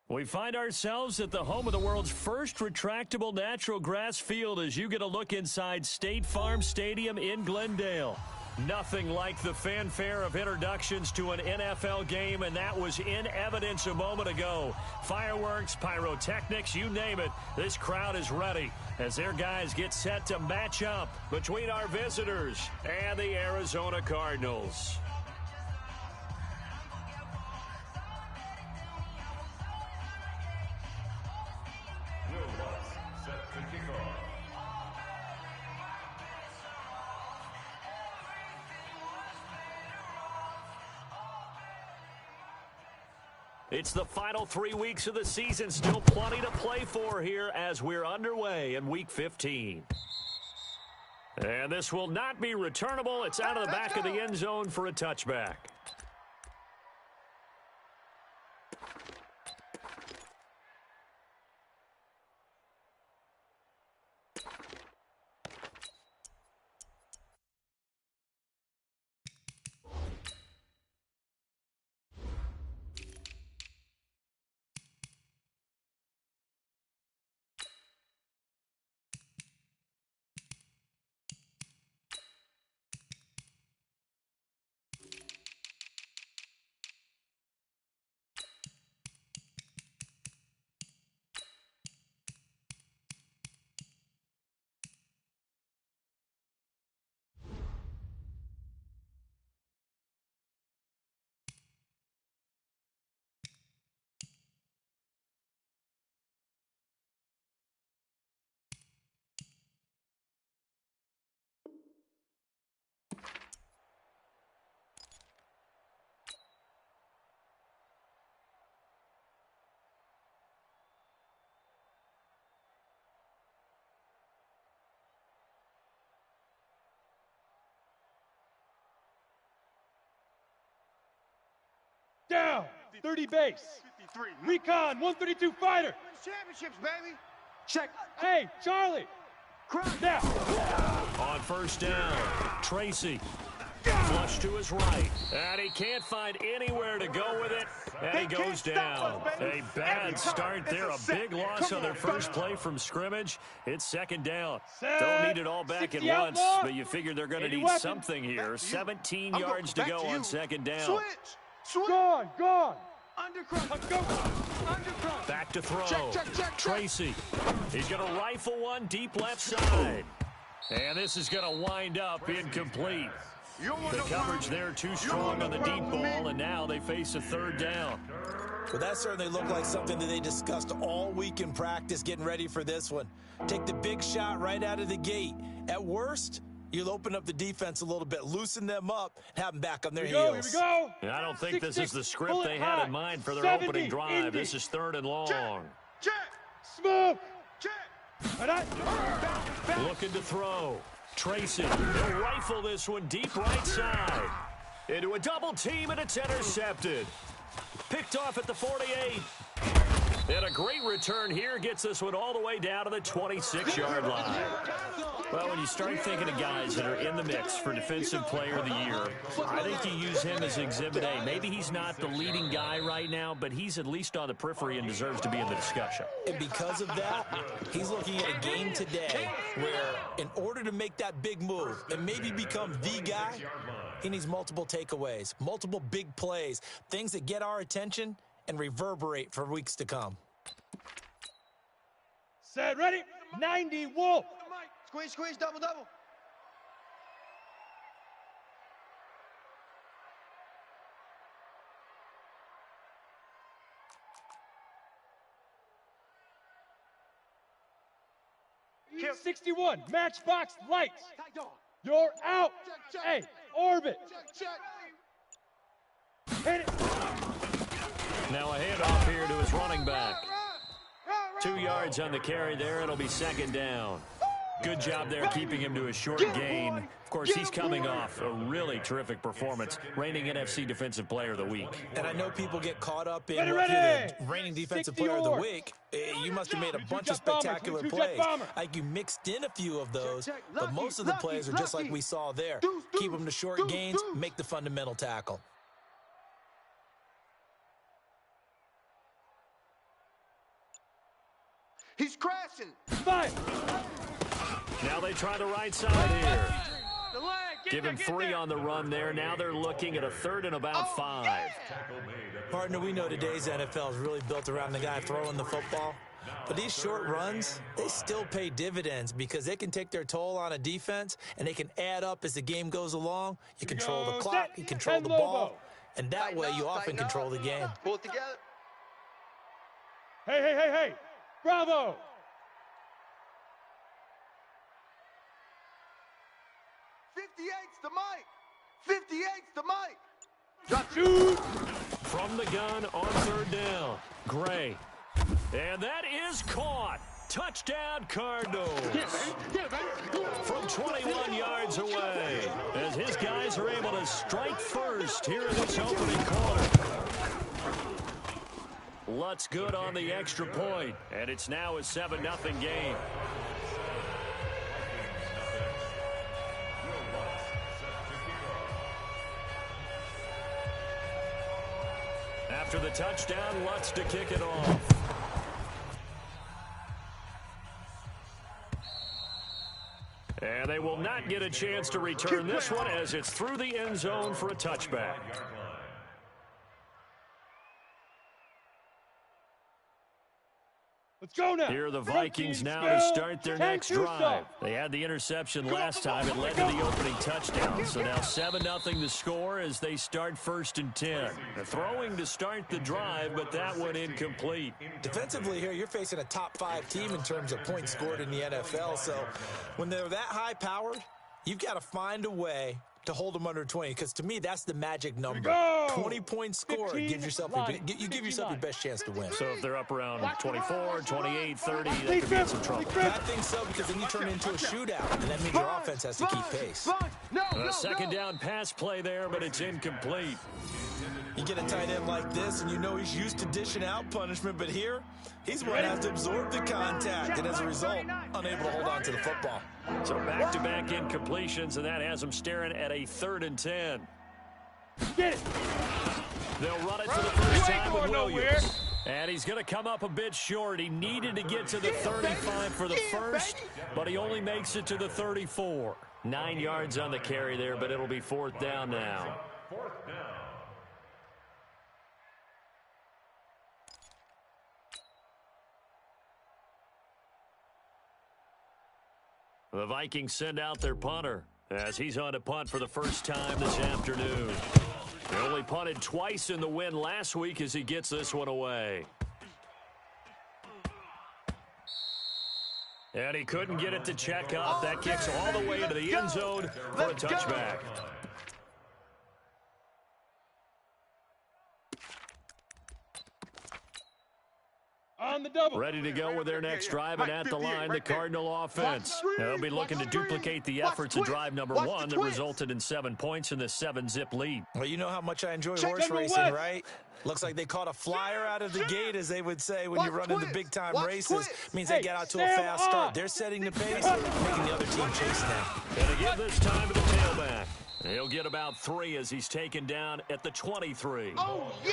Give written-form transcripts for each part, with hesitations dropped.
We find ourselves at the home of the world's first retractable natural grass field as you get a look inside State Farm Stadium in Glendale. Nothing like the fanfare of introductions to an NFL game, and that was in evidence a moment ago. Fireworks, pyrotechnics, you name it. This crowd is ready as their guys get set to match up between our visitors and the Arizona Cardinals. It's the final 3 weeks of the season. Still plenty to play for here as we're underway in Week 15. And this will not be returnable. It's out of the back of the end zone for a touchback. Down, 30 base. 53. Recon, 132 fighter. Championships, baby. Check. Hey, Charlie. Down. On first down, Tracy. Flush to his right. And he can't find anywhere to go with it. And he goes down. A bad start there. A big loss on their first play from scrimmage. It's second down. Don't need it all back at once, but you figure they're going to need something here. 17 yards to go on second down. Gone. Back to throw. Check. Tracy. He's going to rifle one deep left side. And this is going to wind up incomplete. The coverage there too strong on the deep ball, and now they face a third down. Well, that certainly looked like something that they discussed all week in practice getting ready for this one. Take the big shot right out of the gate. At worst, you'll open up the defense a little bit, loosen them up, and have them back on their heels. Here we go. And I don't think this is the script they had in mind for their opening drive. This is third and long. Check. Smoke. Check. Looking to throw. Tracy, he'll rifle this one deep right side. Into a double team, and it's intercepted. Picked off at the 48. And a great return here gets this one all the way down to the 26-yard line. Well, when you start thinking of guys that are in the mix for Defensive Player of the Year, I think you use him as Exhibit A. Maybe he's not the leading guy right now, but he's at least on the periphery and deserves to be in the discussion. And because of that, he's looking at a game today where in order to make that big move and maybe become the guy, he needs multiple takeaways, multiple big plays, things that get our attention and reverberate for weeks to come. Set, ready, 90, Wolf. Squeeze, double. Kill. 61, matchbox lights. You're out. Hey, orbit. Check. Hit it. Now a handoff here to his running back. 2 yards on the carry there. It'll be second down. Good job there keeping him to a short gain. Of course, he's coming off a really terrific performance, reigning NFC Defensive Player of the Week. And I know people get caught up in Ready. the reigning Defensive Player of the Week. You must have made a bunch of spectacular plays. Like you mixed in a few of those, but most of the plays are just like we saw there. Keep them to short gains, make the fundamental tackle. He's crashing. 5. Now they try the right side here. The leg. Give him 3 on the run there. Now they're looking at a 3rd and about 5. Yeah. Partner, we know today's NFL is really built around the guy throwing the football. But these short runs, they still pay dividends because they can take their toll on a defense, and they can add up as the game goes along. You control the clock, you control the ball, and that way you often control the game. Pull it together. Hey. Bravo. 58's the mic. 58's the mic. Drop shoot. From the gun on 3rd down. Gray. And that is caught. Touchdown, Cardinals. From 21 yards away, as his guys are able to strike first here in this opening quarter. Lutz good on the extra point, and it's now a 7-0 game. After the touchdown, Lutz to kick it off. And they will not get a chance to return this one as it's through the end zone for a touchback. Let's go now. Here are the Vikings now to start their next drive. They had the interception last time. It led to the opening touchdown. So now 7-0 to score as they start 1st and 10. They're throwing to start the drive, but that one incomplete. Defensively here, you're facing a top 5 team in terms of points scored in the NFL. So when they're that high-powered, you've got to find a way to hold them under 20, because to me that's the magic number. 20-point score gives yourself you give yourself your best chance to win. So if they're up around 24, 28, 30, they could be in some trouble. I think so, because then you turn it into a shootout, and that means your offense has to keep pace. A second down pass play there, but it's incomplete. You get a tight end like this, and you know he's used to dishing out punishment, but here, he's going to have to absorb the contact, and as a result, unable to hold on to the football. So back-to-back incompletions, and that has him staring at a 3rd and 10. Get it. They'll run it for the first time with Williams. And he's going to come up a bit short. He needed to get to the 35 for the first, but he only makes it to the 34. 9 yards on the carry there, but it'll be 4th down now. The Vikings send out their punter as he's on to punt for the first time this afternoon. They only punted twice in the win last week as he gets this one away. And he couldn't get it to check up. That kicks all the way into the end zone for a touchback. On the double. Ready to go with their next drive, and at the line, the Cardinal offense. They'll be looking to duplicate the efforts of drive number 1 that resulted in 7 points in the 7-zip lead. Well, you know how much I enjoy horse racing, right? Looks like they caught a flyer out of the gate, as they would say when you run into big-time races. Means they get out to a fast start. They're setting the pace, making the other team chase now. And again this time to the tailback. He'll get about 3 as he's taken down at the 23. Oh, yeah!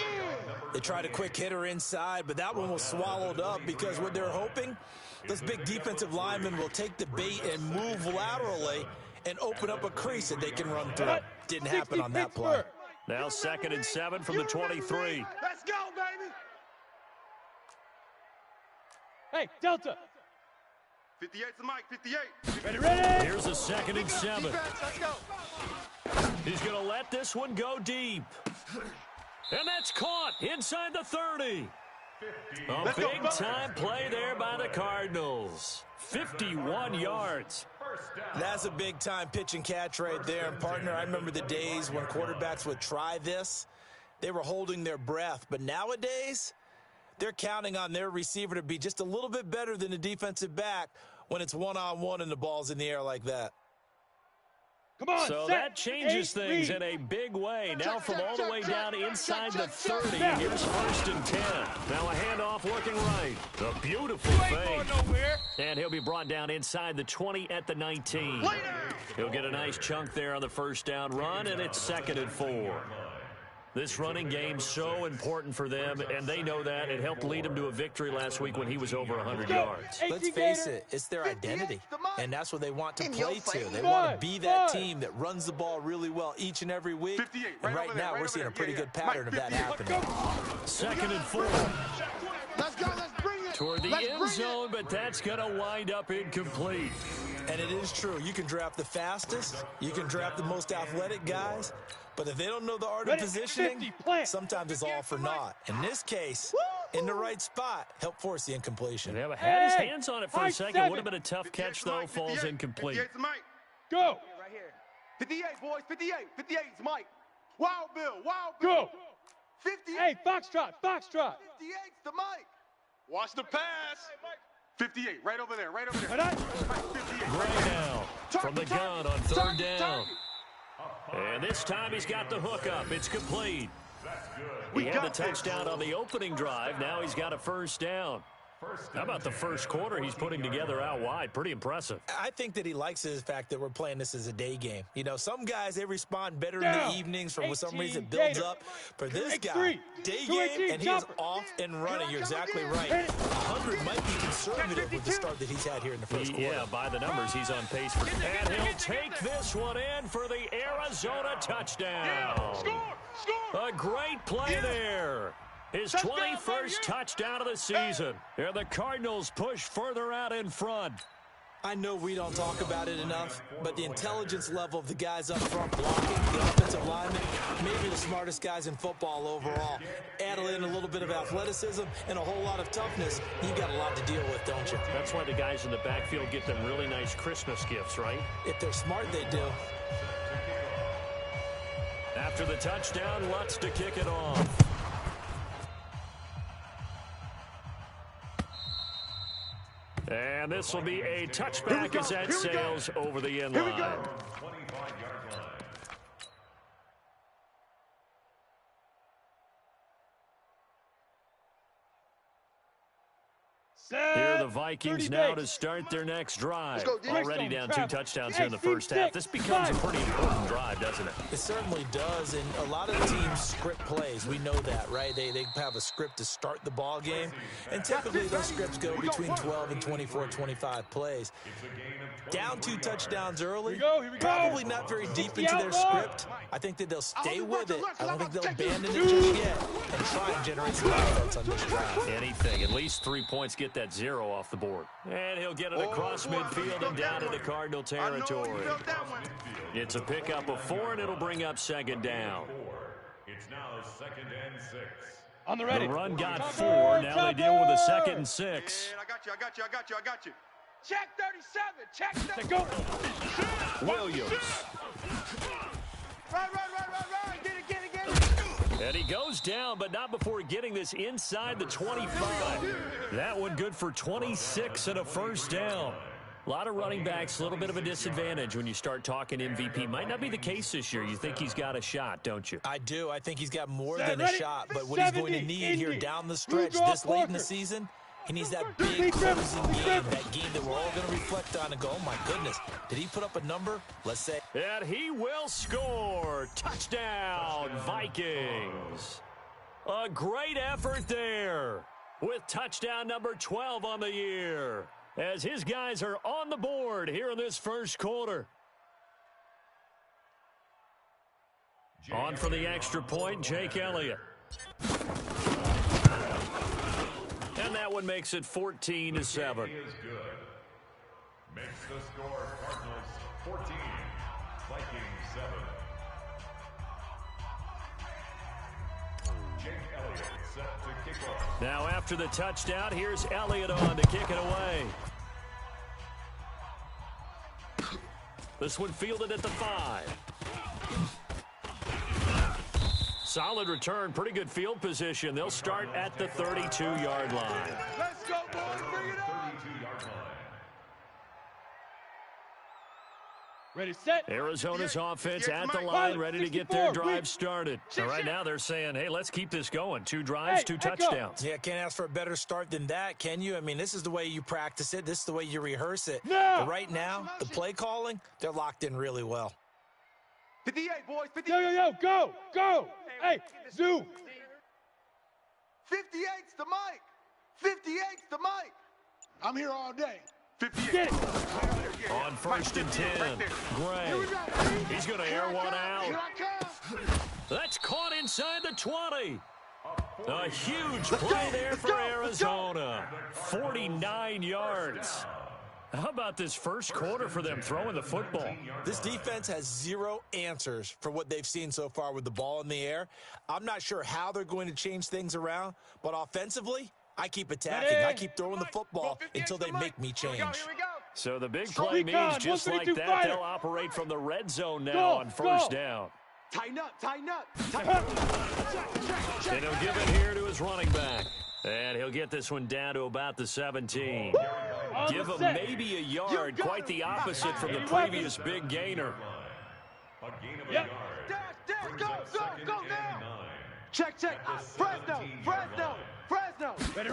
They tried a quick hitter inside, but that one was swallowed up because what they're hoping, this big defensive lineman will take the bait and move laterally and open up a crease that they can run through. Didn't happen on that play. Now 2nd and 7 from the 23. Let's go, baby! Hey, Delta. 58's the mic, 58. Ready. Here's a 2nd and 7. Defense, let's go. He's going to let this one go deep. And that's caught inside the 30. A big-time play there by the Cardinals. 51 yards. That's a big-time pitch and catch right there. And, partner, I remember the days when quarterbacks would try this. They were holding their breath. But nowadays, they're counting on their receiver to be just a little bit better than the defensive back when it's one-on-one and the ball's in the air like that. Come on, so that changes things in a big way. Now from all the way down inside the 30, here's 1st and 10. Now a handoff looking right. A beautiful fake. And he'll be brought down inside the 20 at the 19. He'll get a nice chunk there on the first down run, and it's 2nd and 4. This running game's so important for them, and they know that. It helped lead them to a victory last week when he was over 100 yards. Let's face it, it's their identity, and that's what they want to play to. They want to be that team that runs the ball really well each and every week, and right now we're seeing a pretty good pattern of that happening. 2nd and 4. Let's go, let's bring it. Toward the end zone, but that's going to wind up incomplete. And it is true. You can draft the fastest. You can draft the most athletic guys. But if they don't know the art of positioning, sometimes it's all for naught. In this case, in the right spot, help force the incompletion. They had his hands on it for a second. Would have been a tough catch, though. Falls incomplete. 58's Mike. Go. Right here. 58, boys. 58. 58's Mike. Wild Bill. Wild Bill. Go. 58. Hey, Foxtrot. 58's the Mike. Watch the pass. 58, right over there. Right over there. Right. 58. Gray now from the gun on 3rd down. And this time he's got the hook up. It's complete. He had the touchdown on the opening drive. Now he's got a 1st down. How about the first quarter he's putting together out wide? Pretty impressive. I think that he likes the fact that we're playing this as a day game. You know, some guys, they respond better in the evenings for some reason it builds up. For this guy, day game, and he is off and running. You're exactly right. 100 might be conservative with the start that he's had here in the first quarter. Yeah, by the numbers, he's on pace for. And he'll take this one in for the Arizona touchdown. A great play there. His 21st touchdown of the season. And the Cardinals push further out in front. I know we don't talk about it enough, but the intelligence level of the guys up front blocking, the offensive linemen, maybe the smartest guys in football overall. Add in a little bit of athleticism and a whole lot of toughness. You've got a lot to deal with, don't you? That's why the guys in the backfield get them really nice Christmas gifts, right? If they're smart, they do. After the touchdown, Lutz to kick it off. And this will be a touchback as that sails over the end line. 25-yard line. Here are the Vikings now to start their next drive. Already down 2 touchdowns here in the first half. This becomes a pretty important drive, doesn't it? It certainly does, and a lot of teams script plays. We know that, right? They have a script to start the ball game, and typically those scripts go between 12 and 24, 25 plays. Down 2 touchdowns early, probably not very deep into their script. I think that they'll stay with it. I don't think they'll abandon it just yet and try and generate some offense on this drive. Anything, at least 3 points, get that 0 off the board. And he'll get it across midfield and down into Cardinal territory. It's a pickup of 4, and it'll bring up 2nd down. It's now 2nd and 6. On the ready. The run got 4. Now they deal with a 2nd and 6. I got you. Check 37. Check 37. Go. Williams. Right. Get it. And he goes down, but not before getting this inside the 25. That one good for 26 and a 1st down. A lot of running backs, a little bit of a disadvantage when you start talking MVP. Might not be the case this year. You think he's got a shot, don't you? I do. I think he's got more than a shot. But what he's going to need here down the stretch this late in the season, he needs that big closing game, that game that we're all going to reflect on and go, oh, my goodness, did he put up a number? Let's say. And he will score. Touchdown, Vikings. A great effort there with touchdown number 12 on the year, as his guys are on the board here in this first quarter. On for the extra point, Jake Elliott. And that one makes it 14-7. He is good. Makes the score Cardinals 14, Vikings 7. Jake Elliott set to kick off. Now after the touchdown, here's Elliott on to kick it away. This one fielded at the 5. Solid return, pretty good field position. They'll start at the 32-yard line. Let's go, boys. Bring it on. 32-yard line. Ready, set. Arizona's offense at the line, ready to get their drive started. So right now they're saying, hey, let's keep this going. 2 drives, 2 touchdowns. Yeah, can't ask for a better start than that, can you? I mean, this is the way you practice it. This is the way you rehearse it. No. But right now, the play calling, they're locked in really well. 58, boys. 58. Yo, go, go. Hey, Zoo. 58's the mic. 58's the mic. I'm here all day. 58. Get it. On first and 10, Gray. He's going to air one out. Here I come. That's caught inside the 20. A huge play there for Arizona. 49 yards. How about this first quarter for them throwing the football? This defense has zero answers for what they've seen so far with the ball in the air. I'm not sure how they're going to change things around, but offensively, I keep attacking. I keep throwing the football until they make me change. So the big play means just like that, they'll operate from the red zone now on first down. Tighten up, tighten up, tighten up. And he'll give it here to his running back. And he'll get this one down to about the 17. Give him maybe a yard, quite the opposite from the previous big gainer. A gain of a Yep. yard. Dash, go, Brings up second go and down. 9. Check. Fresno. Ready.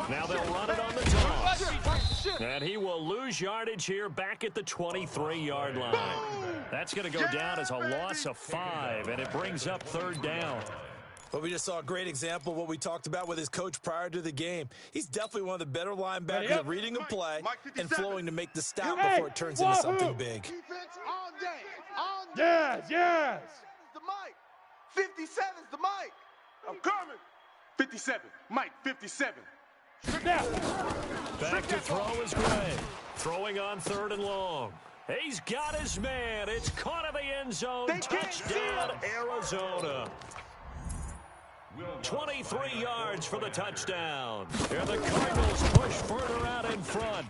Now they'll run it on the toss. And he will lose yardage here back at the 23-yard line. That's going to go down as a loss of 5, and it brings up third down. But we just saw a great example of what we talked about with his coach prior to the game. He's definitely one of the better linebackers at reading a play and flowing to make the stop before it turns into something big. Defense all day. Yes. The mic. 57's the mic. I'm coming. 57. Mike, 57. Now. Back to throw is Gray. Throwing on third and long. He's got his man. It's caught in the end zone. Touchdown, Arizona. 23 yards for the touchdown. Here the Cardinals push further out in front.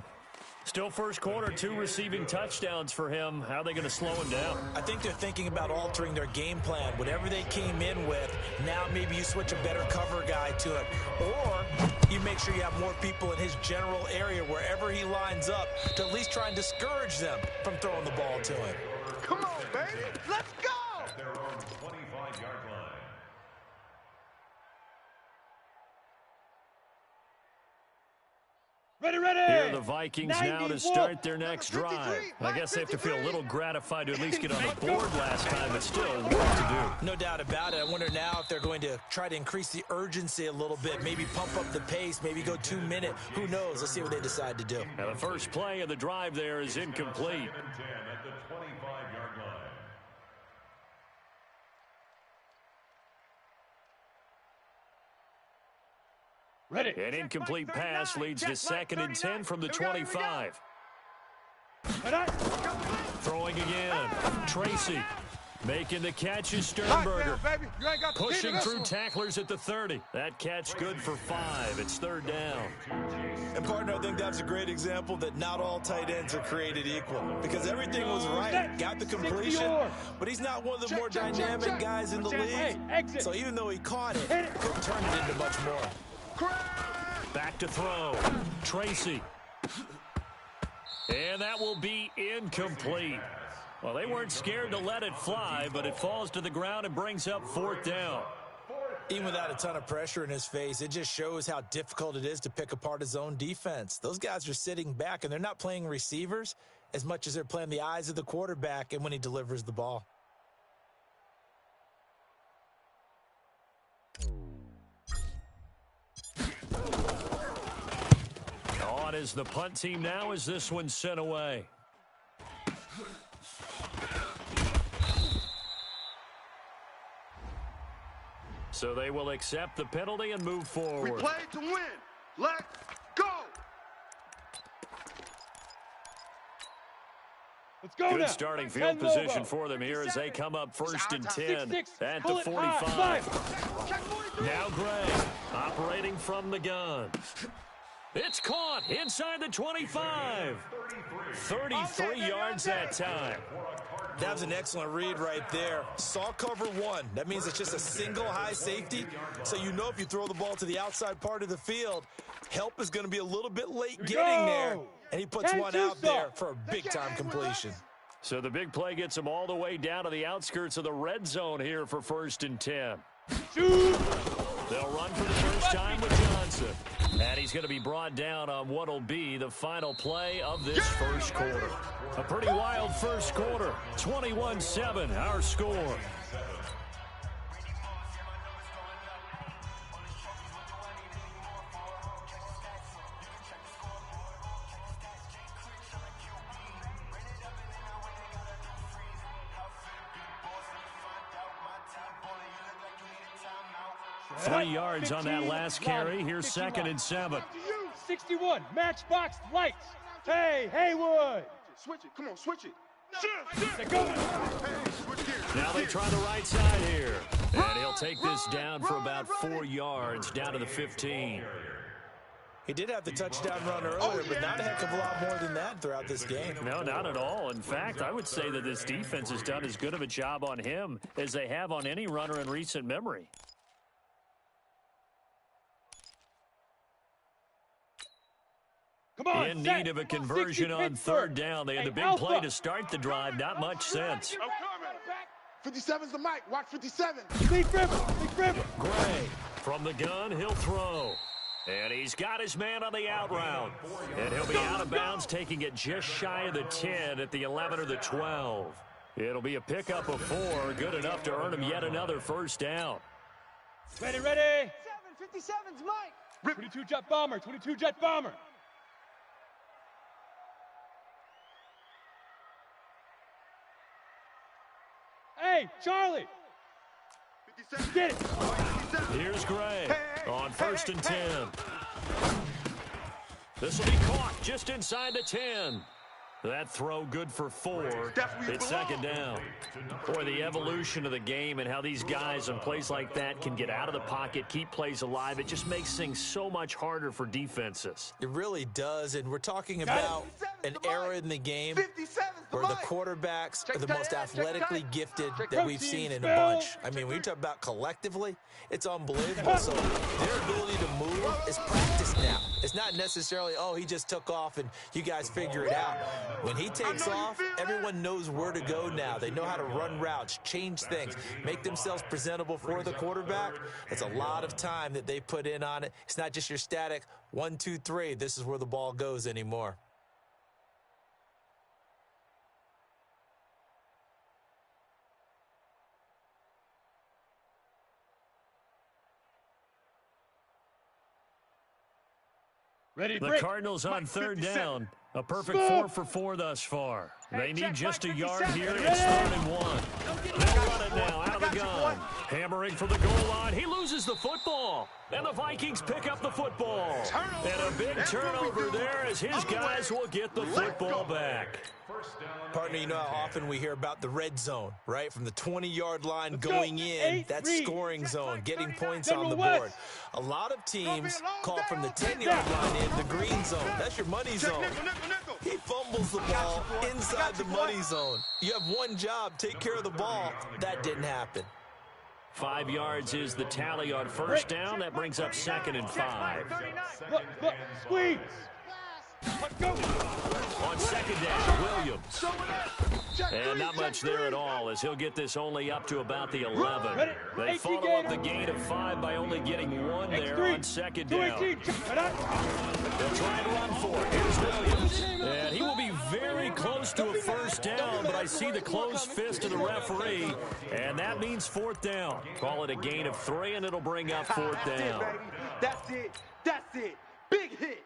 Still first quarter, 2 receiving touchdowns for him. How are they going to slow him down? I think they're thinking about altering their game plan. Whatever they came in with, now maybe you switch a better cover guy to it. Or you make sure you have more people in his general area wherever he lines up to at least try and discourage them from throwing the ball to him. Come on, baby. Let's go. Their own 25-yard line. Ready. Here are the Vikings now to start their next drive. I guess they have to feel a little gratified to at least get on the board last time, but still work to do. No doubt about it. I wonder now if they're going to try to increase the urgency a little bit, maybe pump up the pace, maybe go 2-minute. Who knows? Let's see what they decide to do. Now the first play of the drive there is incomplete. 10 at the 25-yard line. Ready. An incomplete pass leads to second and 10 from the 25. Throwing again. Tracy making the catch is Sternberger. Pushing through tacklers at the 30. That catch good for 5. It's third down. And, partner, I think that's a great example that not all tight ends are created equal. Because everything was right, got the completion, but he's not one of the more dynamic guys in the league. So even though he caught it, couldn't turn it into much more. Back to throw. Tracy. And that will be incomplete. Well, they weren't scared to let it fly, but it falls to the ground and brings up fourth down. Even without a ton of pressure in his face, it just shows how difficult it is to pick apart his own defense. Those guys are sitting back, and they're not playing receivers as much as they're playing the eyes of the quarterback and when he delivers the ball. On is the punt team now as this one's sent away. So they will accept the penalty and move We forward. played to win. Let's go. Let's go now. Good starting field position for them here as they come up first and 10 at the 45. Now Gray operating from the gun. It's caught inside the 25. 33 yards that time. That was an excellent read right there. Saw cover 1. That means it's just a single high safety. So you know if you throw the ball to the outside part of the field, help is going to be a little bit late getting there. And he puts one out there for a big-time completion. So the big play gets them all the way down to the outskirts of the red zone here for first and 10. Shoot. They'll run for the first time with Johnson. And he's going to be brought down on what will be the final play of this first quarter. A pretty wild first quarter. 21-7, our score. Three yards on that last carry. Here's 2nd and 7. 61, matchbox lights. Hey, Haywood. Switch it. Come on, switch it. Go. Now they try the right side here. And he'll take this down for about 4 yards, down to the 15. He did have the touchdown run earlier, but not a heck of a lot more than that throughout this game. No, not at all. In fact, I would say that this defense has done as good of a job on him as they have on any runner in recent memory. Come on, in need of a conversion on 3rd down. They had the big play to start the drive. Not much sense. 57's the mic. Watch 57. Leaf River. Gray from the gun. He'll throw. And he's got his man on the out route. And he'll be out of bounds, taking it just shy of the 10 at the 11 or the 12. It'll be a pickup of 4. Good enough to earn him yet another first down. Ready. 57's Mike. 22 jet bomber. Hey, Charlie. 57. Get it. Here's Gray on 1st and 10. This will be caught just inside the 10. That throw good for 4. It's 2nd down. Boy, the evolution of the game and how these guys in plays like that can get out of the pocket, keep plays alive, it just makes things so much harder for defenses. It really does, and we're talking about an era in the game where the quarterbacks are the most athletically gifted that we've seen in a bunch. I mean, when you talk about collectively, it's unbelievable. So their ability to move is practiced now. It's not necessarily, oh, he just took off and you guys figure it out. When he takes off, everyone knows where to go now. They know how to run routes, change things, make themselves presentable for the quarterback. It's a lot of time that they put in on it. It's not just your static 1, 2, 3. This is where the ball goes anymore. Ready, The break. Cardinals on Mike, 3rd 57. down. A perfect Move. 4 for 4 thus far. They need just a yard here. It's Ready? 3rd and 1. They'll run it now out of the gun. Hammering for the goal line. He loses the football. And the Vikings pick up the football. And a big turnover there as his guys will get the football back. Partner, you know how often we hear about the red zone, right? From the 20-yard line going in, that scoring zone, getting points on the board. A lot of teams call from the 10-yard line in the green zone. That's your money zone. He fumbles the ball inside the money zone. You have one job, take care of the ball. That didn't happen. 5 yards is the tally on 1st down. That brings up 2nd and 5. Look, squeeze. Let's go. On 2nd down, Williams. And not much there at all as he'll get this only up to about the 11. They follow up the gain of 5 by only getting 1 there on 2nd down. They'll try and run for it. Here's Williams. And he will be very close to a first down, but I see the closed fist of the referee, and that means 4th down. Call it a gain of 3, and it'll bring up 4th down. That's it. Big hit.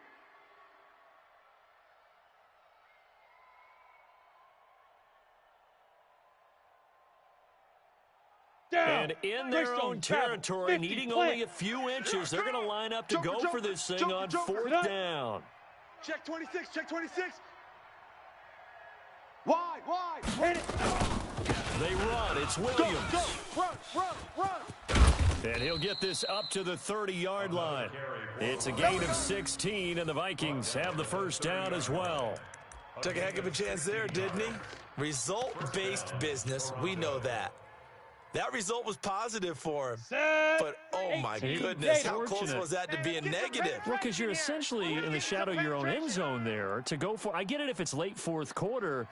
And in their own territory, needing only a few inches, they're going to line up to go for this thing on 4th down. Check 26. Wide. Hit it. They run. It's Williams. Go. Run. And he'll get this up to the 30-yard line. It's a gain of 16, and the Vikings have the first down as well. Took a heck of a chance there, didn't he? Result-based business, we know that. That result was positive for him. But, oh, my goodness, how close was that to being negative? Well, because you're essentially in the shadow of your own end zone there to go for. I get it if it's late 4th quarter.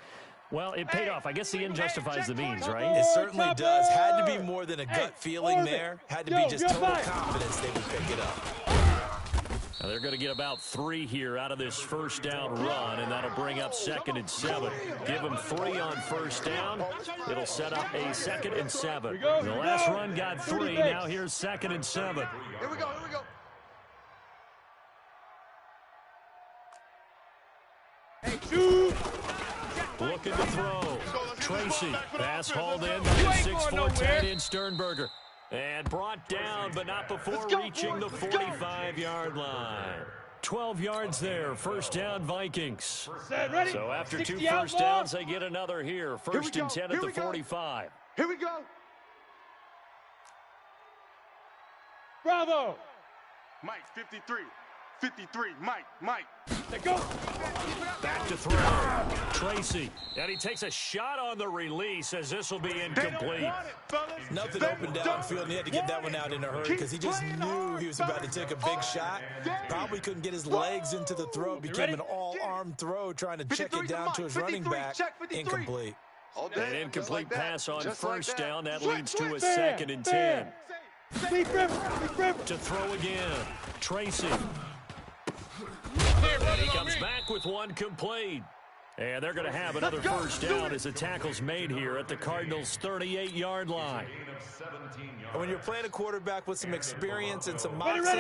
Well, it paid off. I guess the end justifies the means, right? It certainly does. Had to be more than a gut feeling there. Had to be just total confidence they would pick it up. Now they're going to get about 3 here out of this first down run, and that'll bring up 2nd and 7. Give them 3 on first down. It'll set up a 2nd and 7. The last run got 3. Now here's 2nd and 7. Here we go, here we go. Hey, shoot! Looking to throw. Tracy, pass hauled in by the 6'4" tight end Sternberger. And brought down, but not before reaching the 45-yard line. 12 yards there, first down Vikings. So after 2 first downs, they get another here. First and 10 at the 45. Here we go. Bravo! Mike, 53. 53, Mike. Let go! Back to throw. Tracy, and he takes a shot on the release as this will be incomplete. Nothing open downfield, and he had to get that one out in a hurry because he just knew he was about to take a big shot. Probably couldn't get his legs into the throw. Became an all-arm throw trying to check it down to his running back. Incomplete. An incomplete pass on first down. That leads to a 2nd and 10. To throw again. Tracy. And he comes back with one complete. And they're going to have another first down as the tackle's made here at the Cardinals' 38-yard line. And when you're playing a quarterback with some experience and some moxie,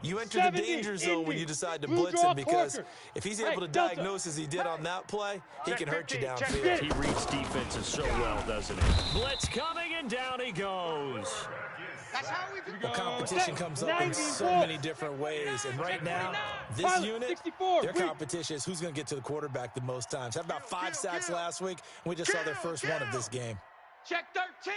you enter the danger zone when you decide to blitz him, because if he's able to diagnose as he did on that play, he can hurt you downfield. He reads defenses so well, doesn't he? Blitz coming, and down he goes. Well, competition comes up in so many different ways, and right now, this unit, their competition is who's going to get to the quarterback the most times. Had about 5 sacks last week, and we just saw their first one of this game. Check 13.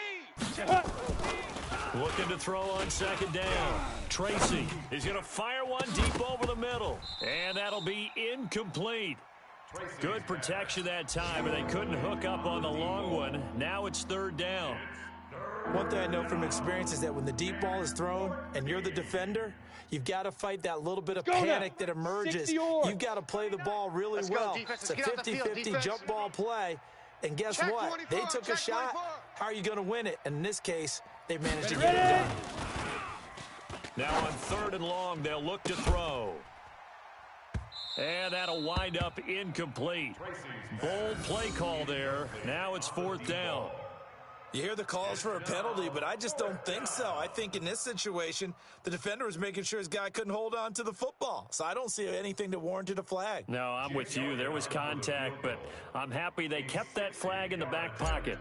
Looking to throw on second down. Tracy is going to fire one deep over the middle, and that'll be incomplete. Good protection that time, and they couldn't hook up on the long one. Now it's third down. One thing I know from experience is that when the deep ball is thrown and you're the defender, you've got to fight that little bit of panic that emerges. You've got to play the ball really well. It's a 50-50 jump ball play. And guess what? They took a shot. How are you going to win it? And in this case, they managed to get it done. Now on 3rd and long, they'll look to throw. And that'll wind up incomplete. Bold play call there. Now it's 4th down. You hear the calls for a penalty, but I just don't think so. I think in this situation, the defender was making sure his guy couldn't hold on to the football. So I don't see anything that warranted a flag. No, I'm with you. There was contact, but I'm happy they kept that flag in the back pocket.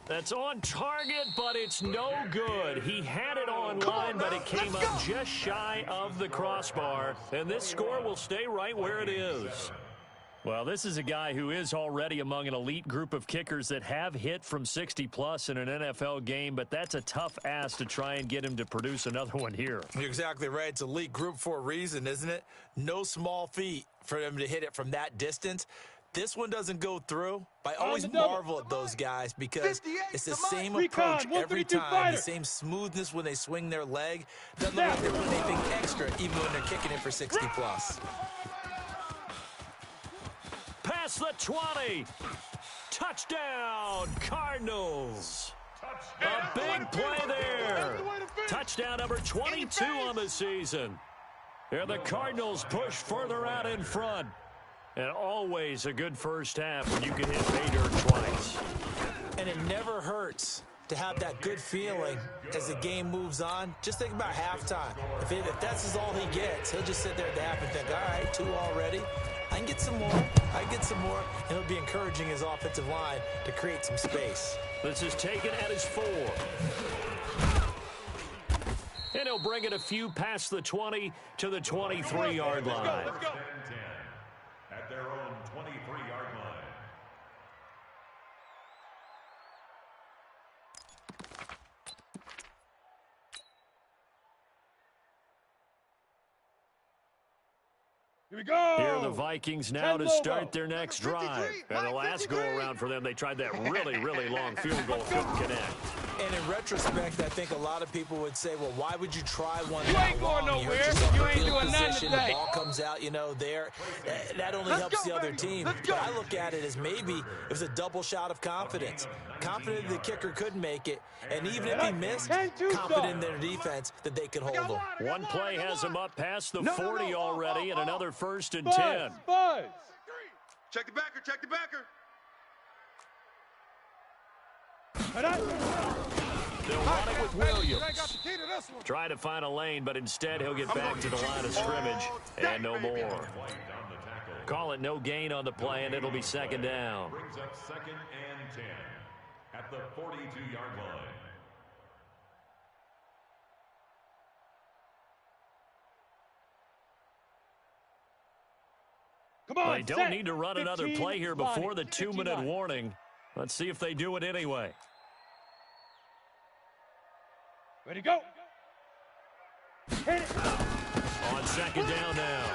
That's on target, but it's no good. He had it on line, but it came up just shy of the crossbar. And this score will stay right where it is. Well, this is a guy who is already among an elite group of kickers that have hit from 60-plus in an NFL game, but that's a tough ask to try and get him to produce another one here. You're exactly right. It's elite group for a reason, isn't it? No small feat for him to hit it from that distance. This one doesn't go through. I always marvel at those guys because it's the same approach every time, the same smoothness when they swing their leg. Doesn't look like they're doing anything extra even when they're kicking it for 60-plus. Past the 20. Touchdown, Cardinals. A big play there. Touchdown number 22 on the season. And the Cardinals push further out in front. And always a good first half when you can hit pay dirt twice. And it never hurts to have that good feeling as the game moves on. Just think about halftime. If that's all he gets, he'll just sit there at the half and think, all right, 2 already. I can get some more. And it'll be encouraging his offensive line to create some space. This is taken at his 4. And he'll bring it a few past the 20 to the 23-yard line. At their own 23-yard line. Here we go. Here are the Vikings now to start their next drive. And the last go-around for them, they tried that really, really long field goal, couldn't connect. And in retrospect, I think a lot of people would say, well, why would you try one You that ain't going long? nowhere. Yourself You in ain't field doing nothing position, today. the ball comes out, there. That only helps the other team. But I look at it as maybe it was a double shot of confidence. Confident the kicker could make it, and even if he missed, confident in their defense that they could hold him. One play has him up past the 40 already, and another 1st and Buzz, 10. Buzz. Check the backer, check the backer. They'll run it with Williams. Trying to find a lane, but instead he'll get back to the line of scrimmage, and no more. Call it no gain on the play, and it'll be 2nd down. Brings up 2nd and 10 at the 42-yard line. Come on, They don't need to run another play here before the 2-minute warning. Let's see if they do it anyway. Ready, go. Hit it. On 2nd down now,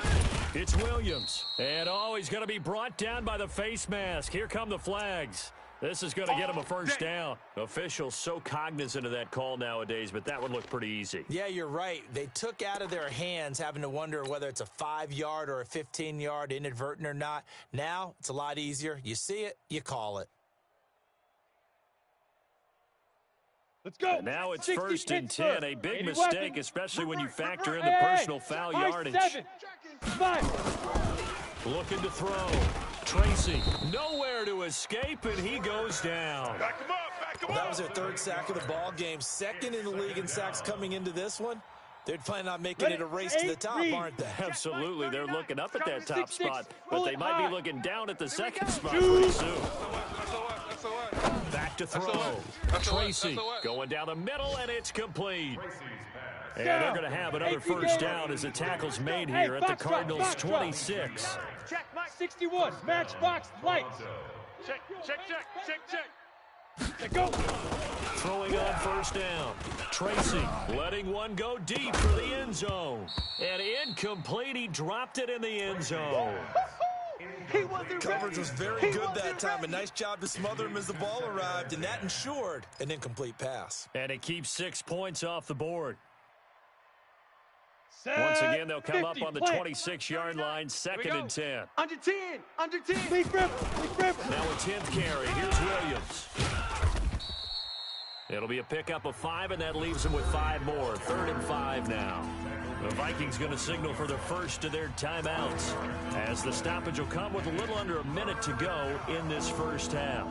it's Williams. And he's going to be brought down by the face mask. Here come the flags. This is going to get him a 1st down. Officials so cognizant of that call nowadays, but that would look pretty easy. Yeah, you're right. They took out of their hands having to wonder whether it's a 5-yard or a 15-yard inadvertent or not. Now it's a lot easier. You see it, you call it. Let's go. And now it's 60 1st and 10. A big 81. mistake, especially when you factor in the personal foul yardage. 5. Looking to throw. Tracy, nowhere to escape, and he goes down. Back him up, back him Well, up. that was their 3rd sack of the ball game. 2nd in the league in sacks coming into this one. They're planning on making it a race to the top, aren't they? Absolutely, they're looking up at that top spot, but they might be looking down at the 2nd spot Two. pretty soon. That's all right. Back to throw. Tracy going down the middle, and it's complete. And they're going to have another 1st down as the tackle's made here at the Cardinals' 26. Check, 61. Matchbox lights. Check. Let go. Throwing on 1st down. Tracy letting one go deep for the end zone. And incomplete. He dropped it in the end zone. Coverage was very good that time. A nice job to smother him as the ball arrived, and that ensured an incomplete pass. And it keeps 6 points off the board. Once again, they'll come up on the 26-yard line, 2nd and 10. Under 10. Big rip. Now a 10th carry. Here's Williams. It'll be a pickup of 5, and that leaves them with 5 more. 3rd and 5 now. The Vikings going to signal for the first of their timeouts, as the stoppage will come with a little under a minute to go in this 1st half.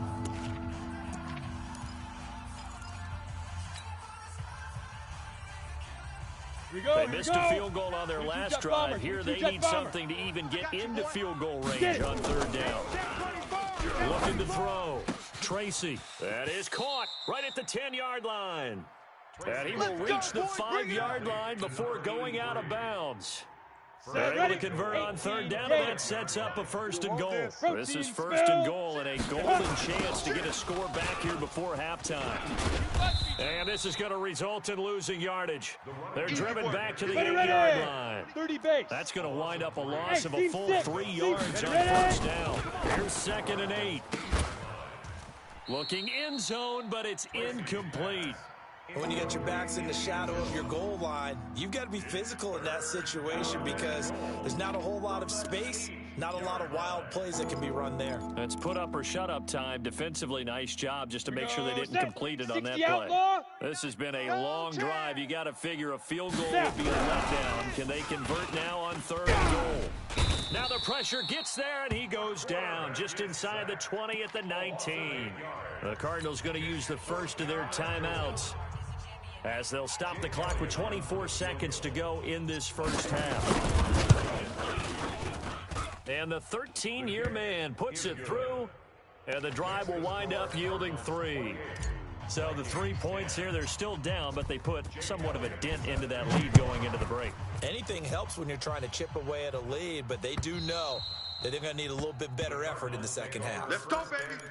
They missed a field goal on their last drive. Here they need something to even get into field goal range on 3rd down. Looking to throw. Tracy. That is caught right at the 10-yard line. And he will reach the 5-yard line before going out of bounds. They're able to convert on 3rd down, and that sets up a 1st and goal. This is 1st and goal, and a golden chance to get a score back here before halftime. And this is going to result in losing yardage. They're driven back to the 8-yard line. 30 base. That's going to wind up a loss of a full 3 yards on 1st down. Here's 2nd and 8. Looking end zone, but it's incomplete. When you get your backs in the shadow of your goal line, you've got to be physical in that situation because there's not a whole lot of space, not a lot of wild plays that can be run there. That's put up or shut up time. Defensively, nice job just to make sure they didn't complete it on that 60 play. outlaw. This has been a long drive. You got to figure a field goal would be a letdown. Can they convert now on 3rd and goal? Now the pressure gets there, and he goes down just inside the 20 at the 19. The Cardinals going to use the first of their timeouts, as they'll stop the clock with 24 seconds to go in this 1st half. And the 13-year man puts it through, and the drive will wind up yielding 3. So the 3 points here, they're still down, but they put somewhat of a dent into that lead going into the break. Anything helps when you're trying to chip away at a lead, but they do know that they're going to need a little bit better effort in the 2nd half. Let's go, baby.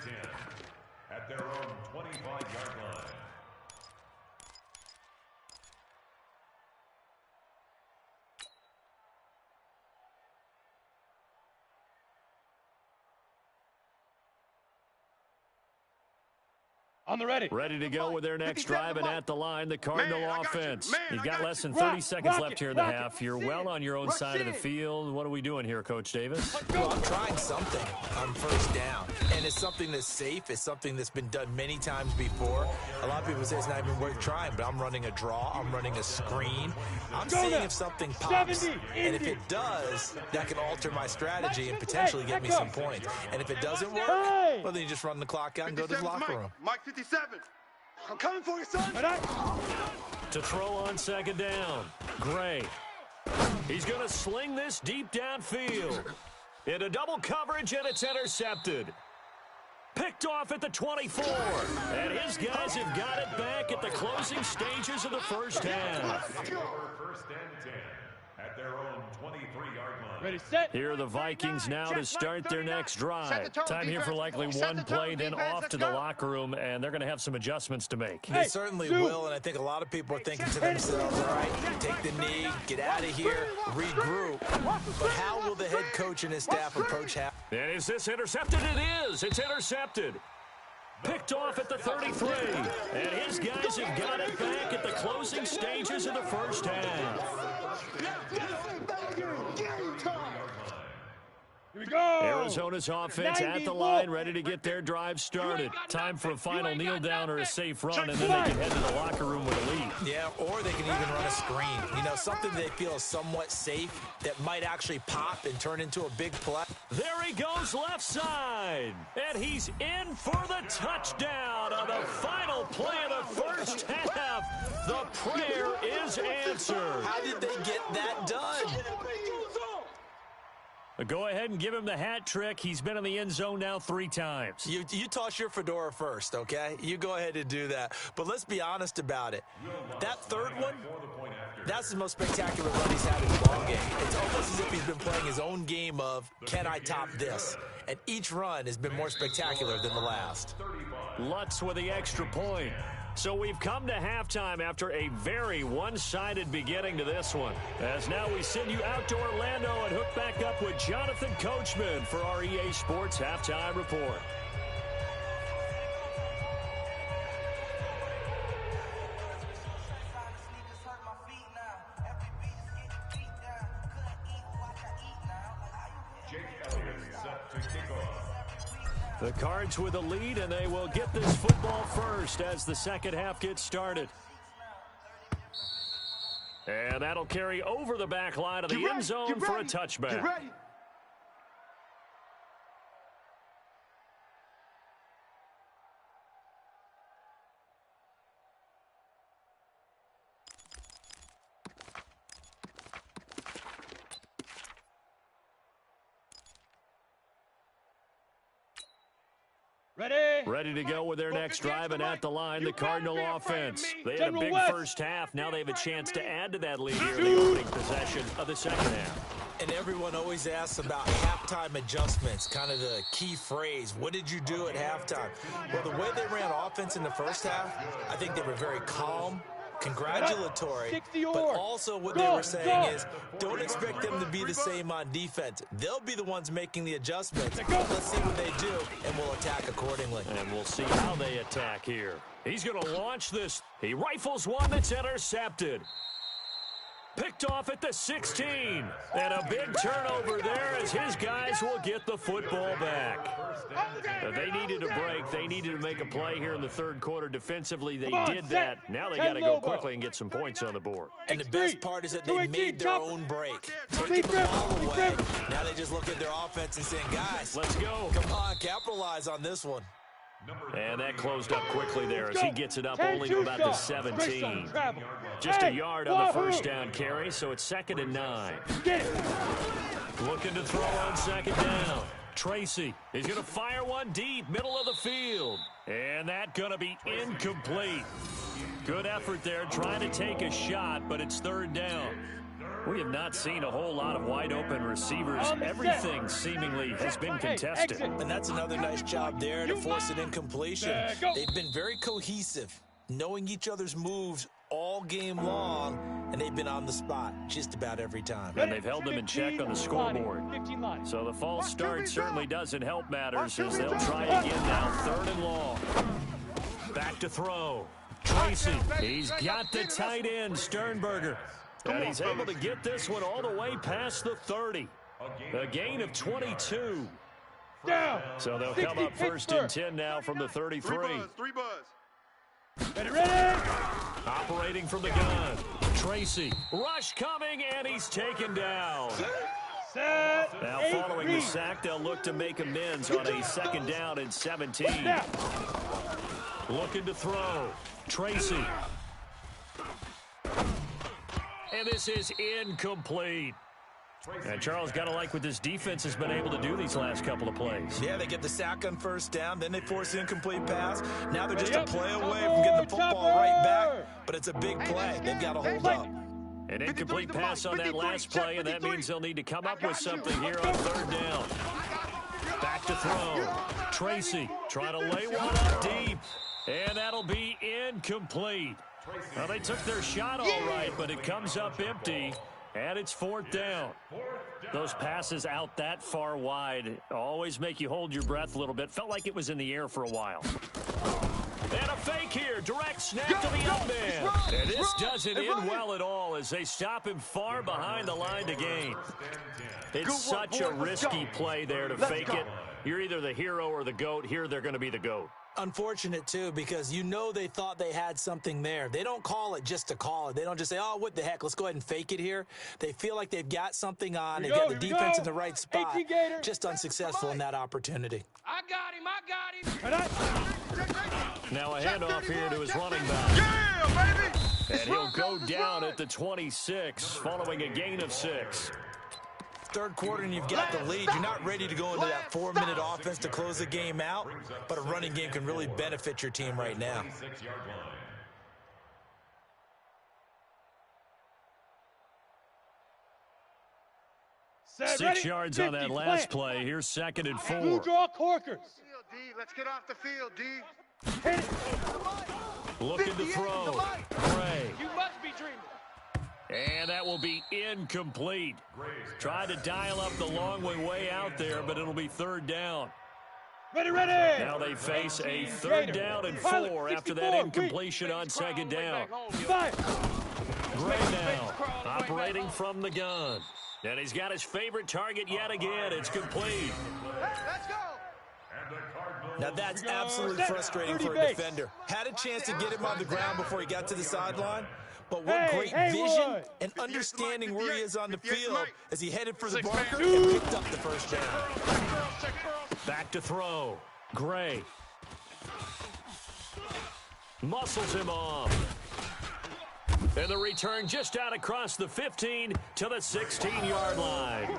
At their own 25-yard line. On the ready. Ready to go with their next 57 drive, and Mike. at the line, the Cardinal Man, I got you. offense. Man, You've I got got less you. than 30 Rock, seconds rock left it, here in the rock it. half. You're well on your own Rush side of the in. field. What are we doing here, Coach Davis? Well, I'm trying something on first down, and it's something that's safe. It's something that's been done many times before. A lot of people say it's not even worth trying, but I'm running a draw. I'm running a screen. I'm Go seeing now. if something pops, 70, and if Indy. it does, that can alter my strategy and potentially get me some points. And if it doesn't work, Hey. well, then you just run the clock out and go to the 57's locker Mike. room. Mike 57. I'm coming for you, son. To throw on second down, Gray. He's going to sling this deep downfield. Into double coverage, and it's intercepted. Picked off at the 24. And his guys have got it back at the closing stages of the first half. First and 10 at their own 23-yard line. Ready, set. Here are the Vikings now to start their next drive. Time here for likely one play, then off to the locker room, and they're going to have some adjustments to make. They certainly will, and I think a lot of people are thinking to themselves, all right, take the knee, get out of here, regroup. But how will the head coach and his staff approach half? And is this intercepted? It is. It's intercepted. Picked off at the 33. And his guys have got it back at the closing stages of the first half. Here we go. Arizona's offense at the line, ready to get their drive started. Time for a final kneel down or a safe run, and then they can head to the locker room with a lead. Yeah, or they can even run a screen. You know, something they feel is somewhat safe that might actually pop and turn into a big play. There he goes left side. And he's in for the touchdown on the final play of the first half. The prayer is answered. How did they get that done? Go ahead and give him the hat trick. He's been in the end zone now 3 times. You toss your fedora first, okay? You go ahead and do that. But let's be honest about it. That third one, that's the most spectacular run he's had in the ball game. It's almost as if he's been playing his own game of, can I top this? And each run has been more spectacular than the last. Lutz with the extra point. So we've come to halftime after a very one-sided beginning to this one. As now we send you out to Orlando and hook back up with Jonathan Coachman for our EA Sports Halftime Report. Jake Elliott set to kick off. The Cards with a lead, and they will get this football first as the second half gets started. And that'll carry over the back line of the end zone for a touchback. Get ready. Ready to go with their next drive, and at the line, the Cardinal offense. They had a big first half. Now they have a chance to add to that lead here in the opening possession of the second half. And everyone always asks about halftime adjustments, kind of the key phrase. What did you do at halftime? Well, the way they ran offense in the first half, I think they were very calm, congratulatory, but also what they were saying is don't expect them to be the same on defense. They'll be the ones making the adjustments. Let's see what they do, and we'll attack accordingly. And we'll see how they attack here. He's going to launch this. He rifles one that's intercepted. Picked off at the 16. And a big turnover there as his guys will get the football back. They needed a break. They needed to make a play here in the third quarter. Defensively, they did that. Now they got to go quickly and get some points on the board. And the best part is that they made their own break. Taking the ball away. Now they just look at their offense and saying, guys, let's go. Come on, capitalize on this one. And that closed up quickly there as he gets it up only to about the 17. Just a yard on the first down carry, so it's 2nd and 9. Looking to throw on second down. Tracy, he's going to fire one deep, middle of the field. And that's going to be incomplete. Good effort there, trying to take a shot, but it's 3rd down. We have not seen a whole lot of wide-open receivers. Everything seemingly has been contested. And that's another nice job there to force an incompletion. They've been very cohesive, knowing each other's moves all game long, and they've been on the spot just about every time. And they've held them in check on the scoreboard. So the false start certainly doesn't help matters as they'll try again now, 3rd and long. Back to throw. Tracy, he's got the tight end, Sternberger. And he's able to get this one all the way past the 30. A gain of 22. Down. So they'll come up first and 10 now from the 33. Three buzz. Ready. Operating from the gun. Tracy, rush coming, and he's taken down. Set. Now following the sack, they'll look to make amends on a 2nd down and 17. Looking to throw. Tracy. And this is incomplete. And Charles, got to like what this defense has been able to do these last couple of plays. Yeah, they get the sack on 1st down, then they force the incomplete pass. Now they're just a play away from getting the football right back, but it's a big play. They've got to hold up. An incomplete pass on that last play, and that means they'll need to come up with something here on 3rd down. Back to throw. Tracy trying to lay one up deep, and that'll be incomplete. Well, they took their shot all right, but it comes up empty. And it's 4th down. Those passes out that far wide always make you hold your breath a little bit. Felt like it was in the air for a while. And a fake here. Direct snap to the young man. And this doesn't end well at all as they stop him far behind the line to gain. It's such a risky play there to fake it. You're either the hero or the GOAT. Here they're going to be the GOAT. Unfortunate, too, because you know they thought they had something there. They don't call it just to call it. They don't just say, oh, what the heck, let's go ahead and fake it here. They feel like they've got something on. They've got the defense in the right spot. Just unsuccessful in that opportunity. I got him. Now a handoff here to his running back. Yeah, baby! And he'll go down at the 26 following a gain of 6. 3rd quarter and you've got the lead. You're not ready to go into that 4-minute offense to close the game out, but a running game can really benefit your team right now. Six yards on that last play. Here's 2nd and 4. Blue draw corkers. D, let's get off the field, D. Hit it. Looking to throw. Gray. You must be dreaming. And that will be incomplete. Tried to dial up the long way out there, but it'll be 3rd down. Ready. Now they face a 3rd down and 4 after that incompletion on 2nd down. Gray now operating from the gun. And he's got his favorite target yet again. It's complete. Let's go! Now that's absolutely frustrating for a defender. Had a chance to get him on the ground before he got to the sideline. But what great vision and understanding where he is on the field as he headed for the bunker and picked up the 1st down. Back to throw. Gray. Muscles him off. And the return just out across the 15 to the 16-yard line.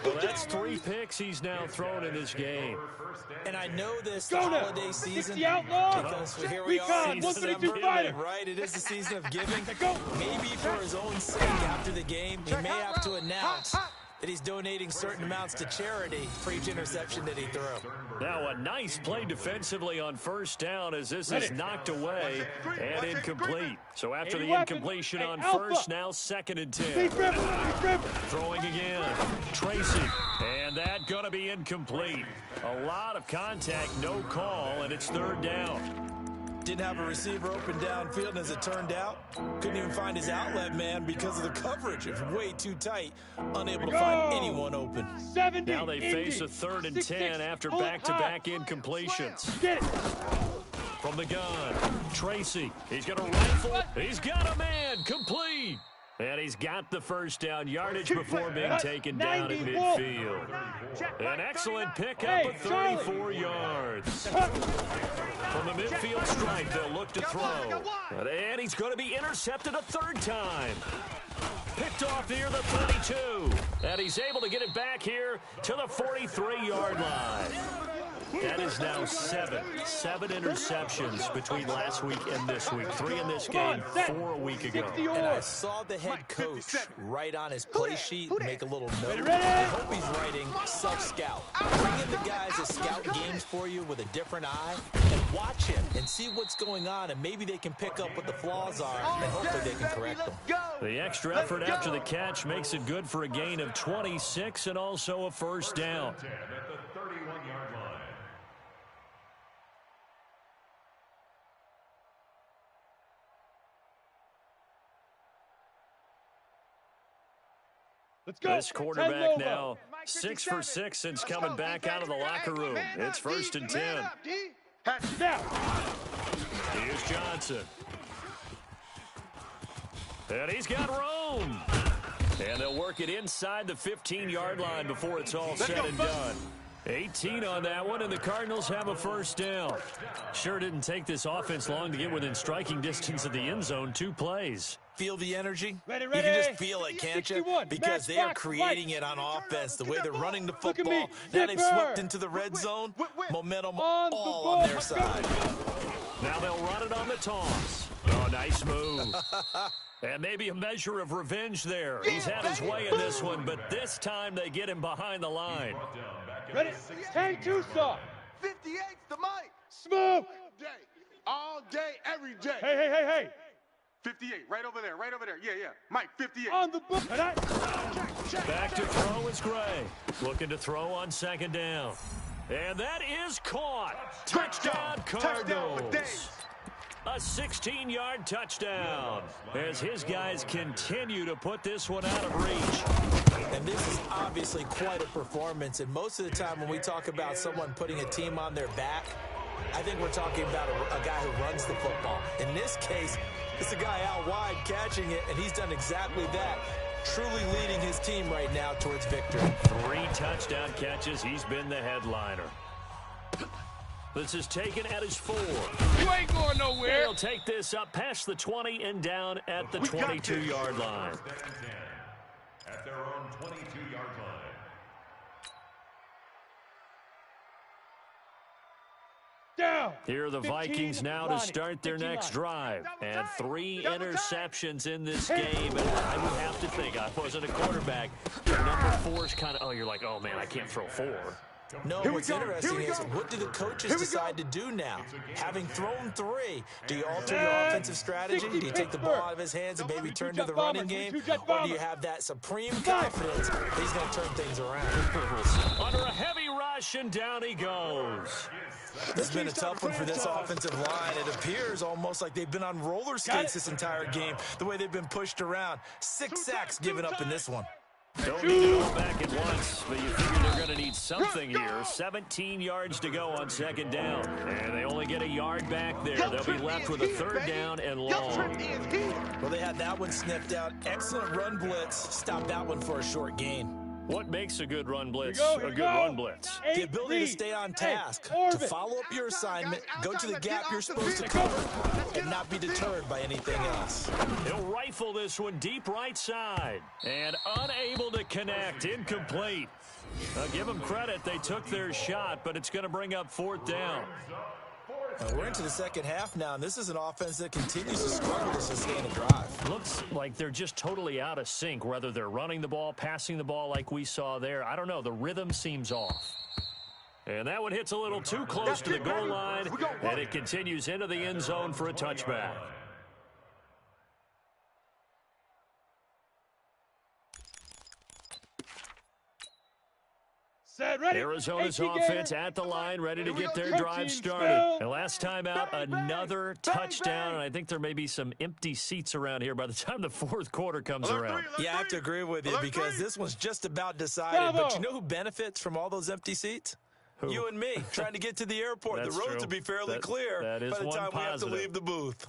Well, that's 3 picks he's now thrown in this game. And I know this holiday season because here we are, season of giving, right? It is the season of giving. Maybe for his own sake after the game, he may have to announce that he's donating certain amounts to charity for each interception that he threw. Now a nice play defensively on 1st down as this is knocked away and incomplete. So after the incompletion on 1st, now 2nd and 10. Throwing again. Tracy. And that going to be incomplete. A lot of contact, no call, and it's 3rd down. Didn't have a receiver open downfield, and as it turned out, couldn't even find his outlet man because of the coverage. It was way too tight, unable to find anyone open. Now they face a 3rd and 10 after back-to-back incompletions. From the gun, Tracy. He's got a rifle. He's got a man. Complete. And he's got the 1st down yardage before being taken down at midfield. An excellent pickup of 34 yards. From the midfield stripe, they'll look to throw. And he's going to be intercepted a 3rd time. Picked off near the 32. And he's able to get it back here to the 43-yard line. That is now 7 interceptions between last week and this week. 3 in this game, 4 a week ago. And I saw the head coach write on his play sheet, make a little note. I hope he's writing self-scout. Bring in the guys that scout games for you with a different eye and watch him and see what's going on, and maybe they can pick up what the flaws are, and hopefully they can correct them. The extra effort after the catch makes it good for a gain of 26 and also a 1st down. Let's go. This quarterback now 6 for 6 since coming back out of the locker room. It's 1st and 10. Now. Here's Johnson. And he's got room. And they'll work it inside the 15-yard line before it's all said and done. 18 on that one, and the Cardinals have a 1st down. Sure didn't take this offense long to get within striking distance of the end zone. 2 plays. Feel the energy? Ready. You can just feel it, can't you? Because they are creating it on offense. The way they're running the football. Now they've swept into the red zone. Momentum all on their side. Now they'll run it on the toss. Oh, nice move. And maybe a measure of revenge there. He's had his way in this one, but this time they get him behind the line. Ready? 10-2 saw. 58's the mic. Smoke. All day, every day. Hey. 58, right over there. Yeah. Mike, 58. On the book. Back to throw is Gray. Looking to throw on 2nd down. And that is caught. Touchdown, Cardinals. A 16-yard touchdown as his guys continue to put this one out of reach. And this is obviously quite a performance. And most of the time when we talk about someone putting a team on their back, I think we're talking about a guy who runs the football. In this case, it's a guy out wide catching it, and he's done exactly that. Truly leading his team right now towards victory. 3 touchdown catches. He's been the headliner. This is taken at his 4. You ain't going nowhere. He'll take this up past the 20 and down at the 22-yard line. At their own 22-yard line. Down. Here are the Vikings now to start their next drive. And 3 interceptions in this game. And I would have to think, I wasn't a quarterback. Number 4 is kind of, you're like, oh, man, I can't throw 4. No, what's interesting is what do the coaches decide to do now? Having thrown 3, do you alter your offensive strategy? Do you take the ball out of his hands and maybe turn to the running game? Or do you have that supreme confidence that he's going to turn things around? Under a heavy rush, and down he goes. This has been a tough one for this offensive line. It appears almost like they've been on roller skates this entire game, the way they've been pushed around. 6 sacks given up in this one. Don't need to go back at once, but you figure they're going to need something here. 17 yards to go on 2nd down. And they only get a yard back there. They'll be left with a 3rd down and long. Well, they had that one sniffed out. Excellent run blitz. Stopped that one for a short gain. What makes a good run blitz a good run blitz? The ability to stay on task, to follow up your assignment, go to the gap you're supposed to cover, and not be deterred by anything else. He'll rifle this one deep right side. And unable to connect. Incomplete. Give them credit. They took their shot, but it's going to bring up 4th down. We're into the second half now, and this is an offense that continues to struggle to sustain a drive. Looks like they're just totally out of sync, whether they're running the ball, passing the ball like we saw there. I don't know. The rhythm seems off. And that one hits a little too close to the goal line, and it continues into the end zone for a touchback. Arizona's offense at the line, ready to get their drive started. And last time out, another touchdown, and I think there may be some empty seats around here by the time the 4th quarter comes around. Yeah, I have to agree with you because this one's just about decided. But you know who benefits from all those empty seats? Who? You and me, trying to get to the airport. The roads will be fairly clear by the time we have to leave the booth.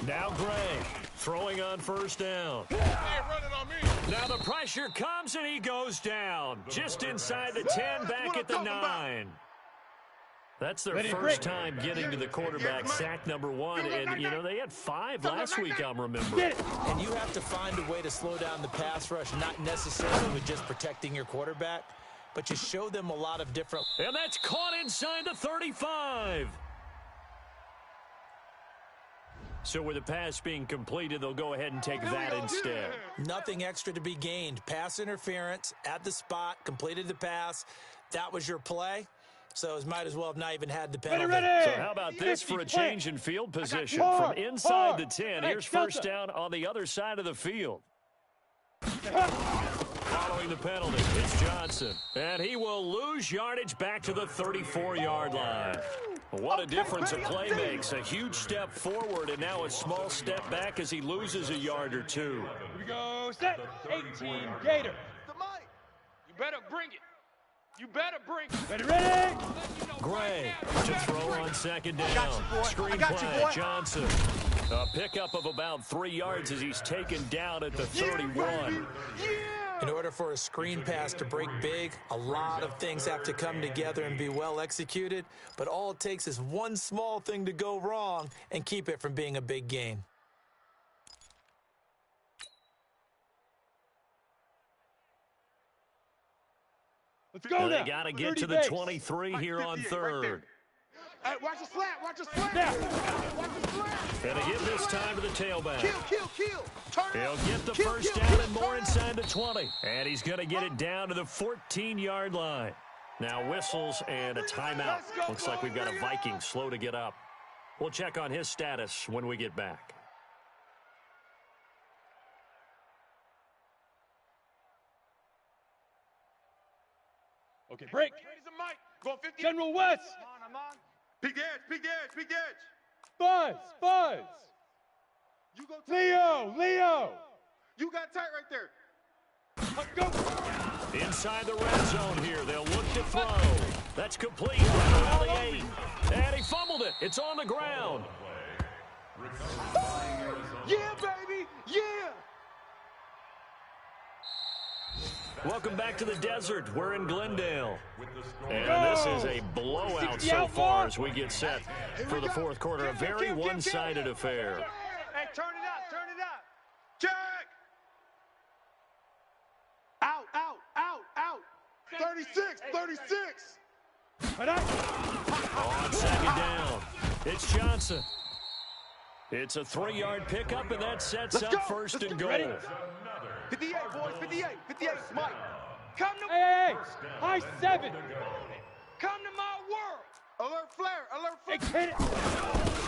Now Gray throwing on 1st down. Now the pressure comes and he goes down. Just inside the 10, back at the 9. That's their first time getting to the quarterback, sack number 1. And, you know, they had 5 last week, I'm remembering. And you have to find a way to slow down the pass rush, not necessarily with just protecting your quarterback, but you show them a lot of different. And that's caught inside the 35. So with the pass being completed, they'll go ahead and take that instead. Nothing extra to be gained. Pass interference at the spot, completed the pass. That was your play. So it might as well have not even had the penalty. So how about this for a change in field position? From inside the 10, here's 1st down on the other side of the field. Following the penalty, it's Johnson. And he will lose yardage back to the 34-yard line. What a difference a play makes. A huge step forward and now a small step back as he loses a yard or two. Here we go. Set. 18 Gator. The mic. You better bring it. You better bring it. Ready, ready. Gray to throw on second down. Screen play, Johnson. A pickup of about 3 yards as he's taken down at the 31. In order for a screen pass to break big, a lot of things have to come together and be well executed, but all it takes is one small thing to go wrong and keep it from being a big gain. Let's go now. They got to get to the 23 here on third. Hey, watch the slant. Watch the slant. Now. Watch the slant. And to give this time to the tailback. Kill. Turn it He'll up. get the Kill, first kill, down kill, and more turn inside the 20. And he's going to get it down to the 14-yard line. Now whistles and a timeout. Looks like we've got a Viking slow to get up. We'll check on his status when we get back. Okay, break. Raise the mic. Go 50. General West. I'm on. Big edge. Buzz. You go tight. Leo. You got tight right there. Go. Inside the red zone here. They'll look to throw. That's complete. Around the 8. And he fumbled it. It's on the ground. Yeah, baby. Yeah. Welcome back to the desert. We're in Glendale. And this is a blowout so far as we get set for the fourth quarter. A very one-sided affair. Hey, turn it up. Check. Out. 36. On second down, it's Johnson. It's a 3-yard pickup, and that sets up first and goal. 58, boys. 58. Mike. Come to Hey. High 7. Come to my world. Alert flare. Hit it.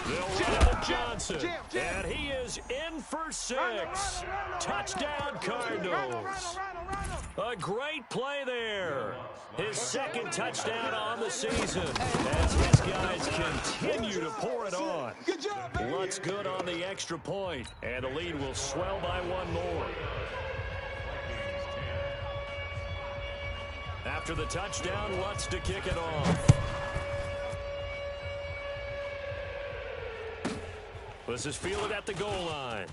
They'll run to Johnson, Jam. and he is in for 6. Touchdown, Cardinals. A great play there. His second touchdown on the season as his guys continue to pour it on. Good job, baby. Lutz good on the extra point, and the lead will swell by 1 more. After the touchdown, Lutz to kick it off. This is fielded at the goal line.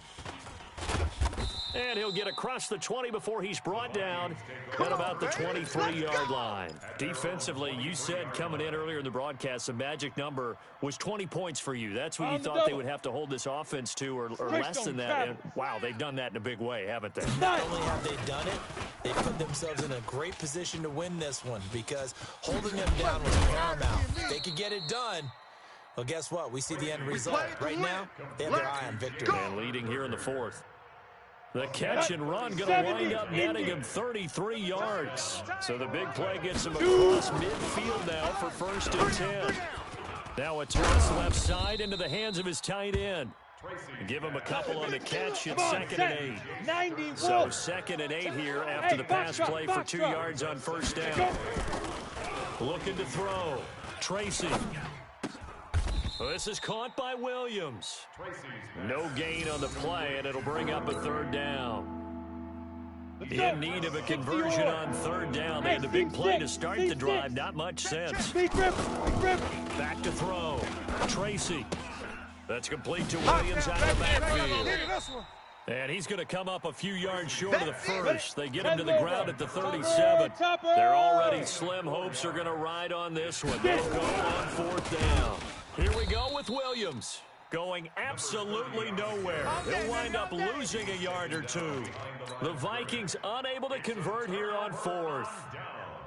And he'll get across the 20 before he's brought down at about the 23-yard line. Defensively, you said coming in earlier in the broadcast, the magic number was 20 points for you. That's what you thought they would have to hold this offense to or less than that. And, wow, they've done that in a big way, haven't they? Not only have they done it, they put themselves in a great position to win this one because holding them down was paramount. If they could get it done, well, guess what? We see the end result. Right now, they have their eye on victory. And leading here in the fourth. The catch and run going to wind up netting him 33 yards. So the big play gets him across midfield now for first and 10. Now a toss left side into the hands of his tight end. Give him a couple on the catch. It's second and 8. So second and 8 here after the pass play for 2 yards on first down. Looking to throw. Tracy. This is caught by Williams. No gain on the play, and it'll bring up a third down. In need of a conversion on third down. They had the big play to start the drive. Not much sense. Back to throw. Tracy. That's complete to Williams out of the backfield. And he's going to come up a few yards short of the first. They get him to the ground at the 37. Their already slim hopes are going to ride on this one. They'll go on fourth down. Here we go with Williams. Going absolutely nowhere. He'll wind up losing a yard or two. The Vikings unable to convert here on fourth.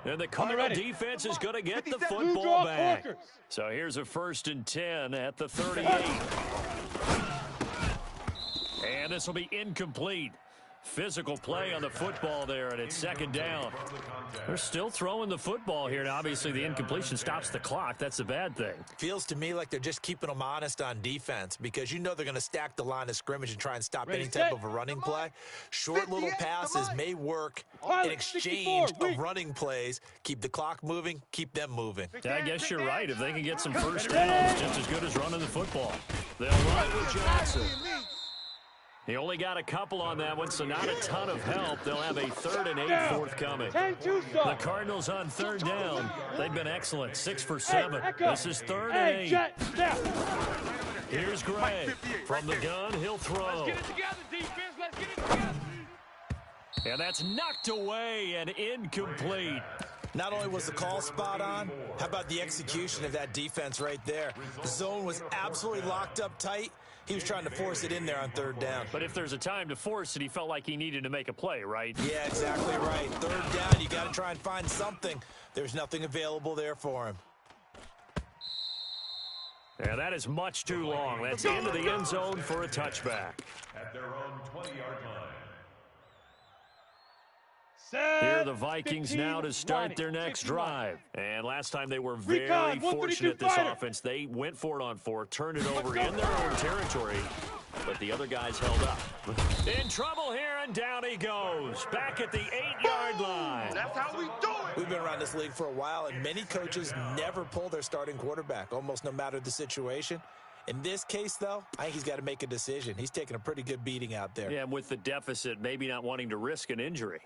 And the Cardinal defense is going to get the football back. So here's a first and 10 at the 38. And this will be incomplete. Physical play on the football there, and it's second down. They're still throwing the football here, and obviously the incompletion stops the clock. That's the bad thing. Feels to me like they're just keeping them honest on defense because you know they're going to stack the line of scrimmage and try and stop any type of a running play. Short little passes may work in exchange of running plays. Keep the clock moving, keep them moving. I guess you're right. If they can get some first downs, just as good as running the football. They'll run with Johnson. He only got a couple on that one, so not a ton of help. They'll have a 3rd and 8 forthcoming. The Cardinals on 3rd down. They've been excellent, 6 for 7. This is 3rd and 8. Here's Gray. From the gun, he'll throw. Let's get it together, defense. Let's get it together. And that's knocked away and incomplete. Not only was the call spot on, how about the execution of that defense right there? The zone was absolutely locked up tight. He was trying to force it in there on 3rd down. But if there's a time to force it, he felt like he needed to make a play, right? Yeah, exactly right. 3rd down, you got to try and find something. There's nothing available there for him. Yeah, that is much too long. That's into the end zone for a touchback. At their own 20-yard line. Here are the Vikings now to start their next drive. And last time they were very fortunate, this offense. They went for it on 4, turned it over in their own territory, but the other guys held up. In trouble here, and down he goes. Back at the 8-yard line. That's how we do it. We've been around this league for a while, and many coaches never pull their starting quarterback, almost no matter the situation. In this case, though, I think he's got to make a decision. He's taking a pretty good beating out there. Yeah, with the deficit, maybe not wanting to risk an injury.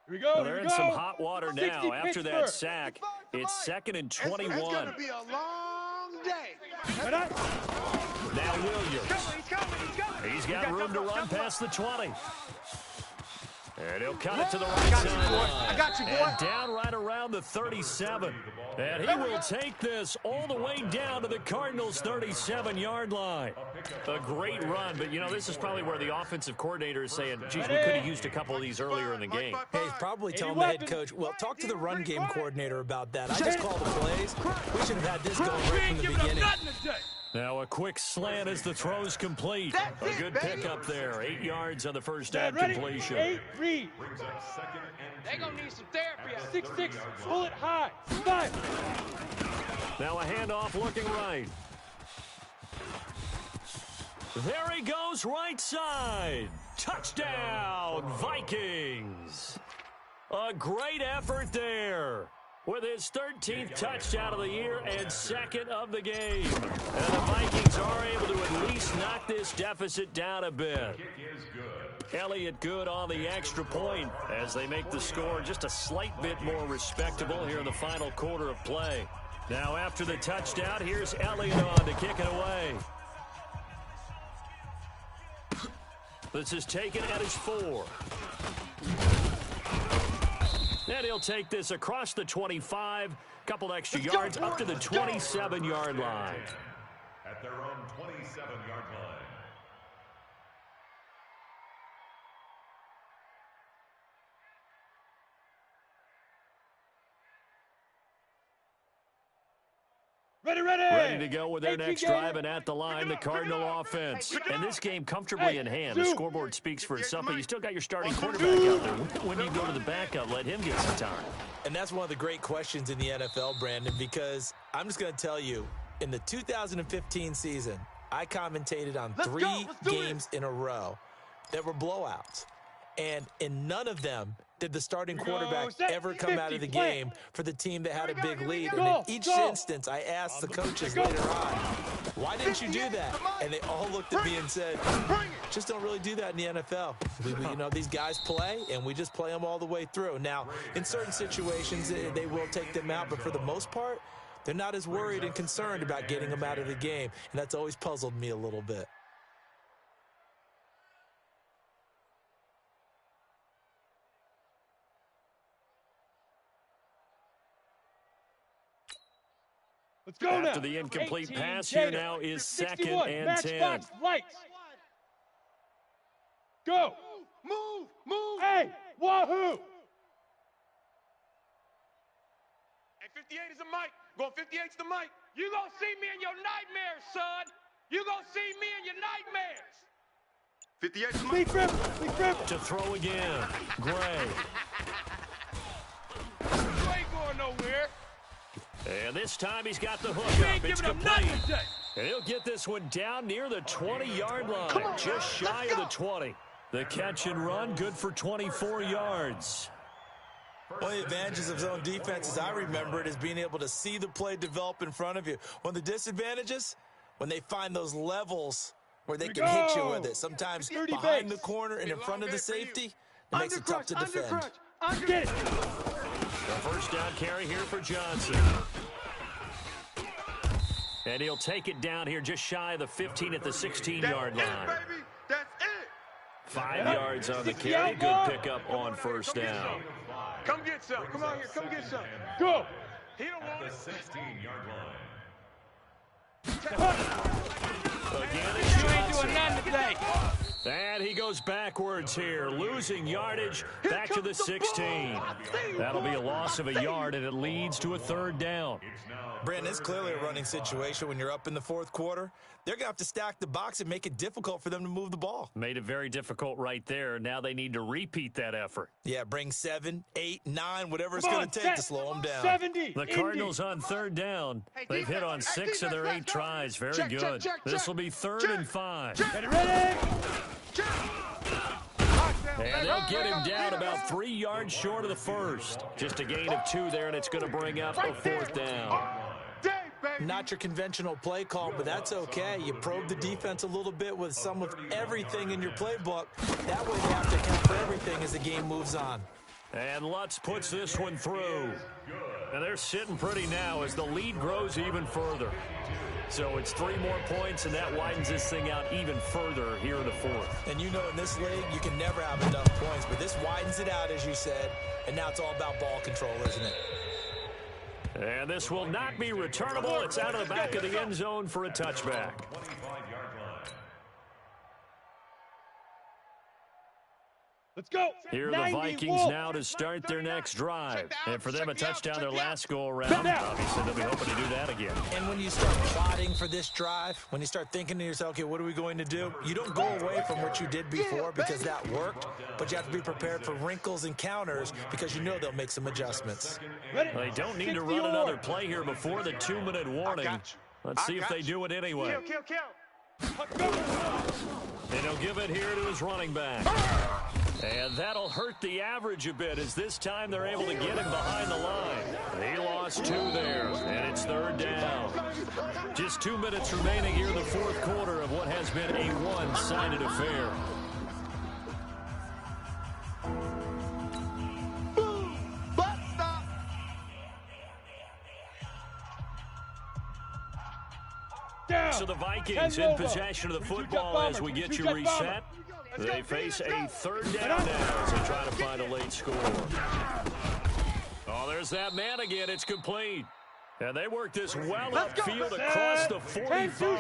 Here we go. Well, they're in some hot water now after that sack. It's 2nd and 21. It's going to be a long day. Now Williams. He's got room to run past the 20. And he'll cut it to the right sideline. I got you, boy. And down right around the 37. And he will take this all the way down to the Cardinals' 37-yard line. A great run, but, you know, this is probably where the offensive coordinator is saying, geez, we could have used a couple of these earlier in the game. Hey, he's probably telling the head coach, well, talk to the run game coordinator about that. I just called the plays. We should have had this going right from the beginning. Now a quick slant as the throw's complete. A good pickup there. 8 yards on the first down completion. 8, read. They're going to need some therapy out 6-6, pull it high. 5. Now a handoff looking right. There he goes, right side. Touchdown, Vikings. A great effort there, with his 13th touchdown of the year and 2nd of the game. And the Vikings are able to at least knock this deficit down a bit. Elliott good on the extra point as they make the score just a slight bit more respectable here in the final quarter of play. Now after the touchdown, here's Elliott on to kick it away. This is taken at his 4. And he'll take this across the 25, couple extra yards up to the 27-yard line. At their own 27-yard line. Ready to go with their next drive, and at the line, the Cardinal offense. And this game comfortably in hand. The scoreboard speaks for itself, but you still got your starting quarterback out there. When do you go to the backup, let him get some time? And that's one of the great questions in the NFL, Brandon, because I'm just going to tell you, in the 2015 season, I commentated on 3 games in a row that were blowouts. And in none of them did the starting quarterback ever come out of the game for the team that had a big lead. And in each instance, I asked the coaches later on, why didn't you do that? And they all looked at me and said, just don't really do that in the NFL. You know, these guys play, and we just play them all the way through. Now, in certain situations, they will take them out, but for the most part, they're not as worried and concerned about getting them out of the game. And that's always puzzled me a little bit. Let's go After now. the incomplete 18, pass, here Gator. now is 61, 2nd and match 10. box, lights. Go. Move. Hey, wahoo. Hey, 58 is the mic. Going 58's the mic. You going to see me in your nightmares, son. You gonna see me in your nightmares. 58 to Big Mike. grip, big grip. To throw again. Gray. You ain't going nowhere. And this time he's got the We hook ain't up. It's giving up nothing complete. today. And he'll get this one down near the 20-yard line. Just shy of the 20. The catch and run, good for 24 yards. One of the advantages of zone defense, as I remember it, is being able to see the play develop in front of you. One of the disadvantages, when they find those levels where they can hit you with it. Sometimes behind the corner and in front of the safety, it makes it tough to defend. Get it. The first down carry here for Johnson. And he'll take it down here just shy of the 15 at the 16-yard line. Baby, that's it. 5 yards on the carry. Good pickup on first down. Come get some. Come on here. Come get some. Go. He don't want The it. 16-yard line. Again, You it's ain't Johnson. doing nothing today. And he goes backwards here, losing yardage back to the 16. That'll be a loss of a yard, and it leads to a third down. Brandon, it's clearly a running situation when you're up in the fourth quarter. They're going to have to stack the box and make it difficult for them to move the ball. Made it very difficult right there. Now they need to repeat that effort. Yeah, bring 7, 8, 9, whatever it's going to take to slow them down. 70. The Cardinals on third down. They've hit on 6 of their 8 tries. Very good. This will be 3rd and 5. Get it ready. And they'll get him down about 3 yards short of the first. Just a gain of 2 there, and it's going to bring up a 4th down. Not your conventional play call, but that's okay. You probe the defense a little bit with some of everything in your playbook. That way they have to account for everything as the game moves on. And Lutz puts this one through. And they're sitting pretty now as the lead grows even further. So it's 3 more points, and that widens this thing out even further here in the 4th. And you know in this league, you can never have enough points, but this widens it out, as you said, and now it's all about ball control, isn't it? And this will not be returnable. It's out of the back of the end zone for a touchback. 25-yard line. Let's go. Here are the 90 Vikings Wolf. now to start their next drive. And for them, a touchdown their last go-around. Obviously, they'll be hoping to do that again. And when you start plotting for this drive, when you start thinking to yourself, okay, what are we going to do? You don't go away from what you did before because that worked, but you have to be prepared for wrinkles and counters because you know they'll make some adjustments. Ready. They don't need to run another play here before the 2-minute warning. Let's see if they do it anyway. And he'll give it here to his running back. And that'll hurt the average a bit as this time they're able to get him behind the line. He lost 2 there, and it's 3rd down. Just 2 minutes remaining here in the 4th quarter of what has been a one-sided affair. Down. So the Vikings in possession of the football as we get you reset. They face a 3rd down now as they try to find a late score. Oh, there's that man again. It's complete. And they work this well upfield across the 45.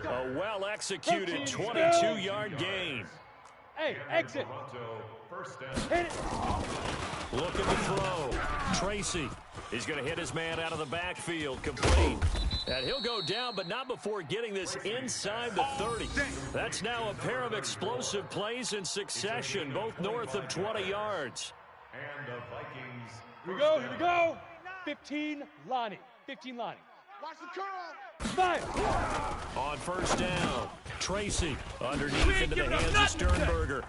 A well-executed 22-yard gain. Hey, exit. First down. Hit it. Look at the throw. Tracy is going to hit his man out of the backfield. Complete. And he'll go down, but not before getting this inside the 30. That's now a pair of explosive plays in succession, both north of 20 yards. And the Vikings. Here we go. Here we go. 15 Lonnie. 15 Lonnie. Watch the curl. Fire. On first down, Tracy underneath into the hands of Sternberger.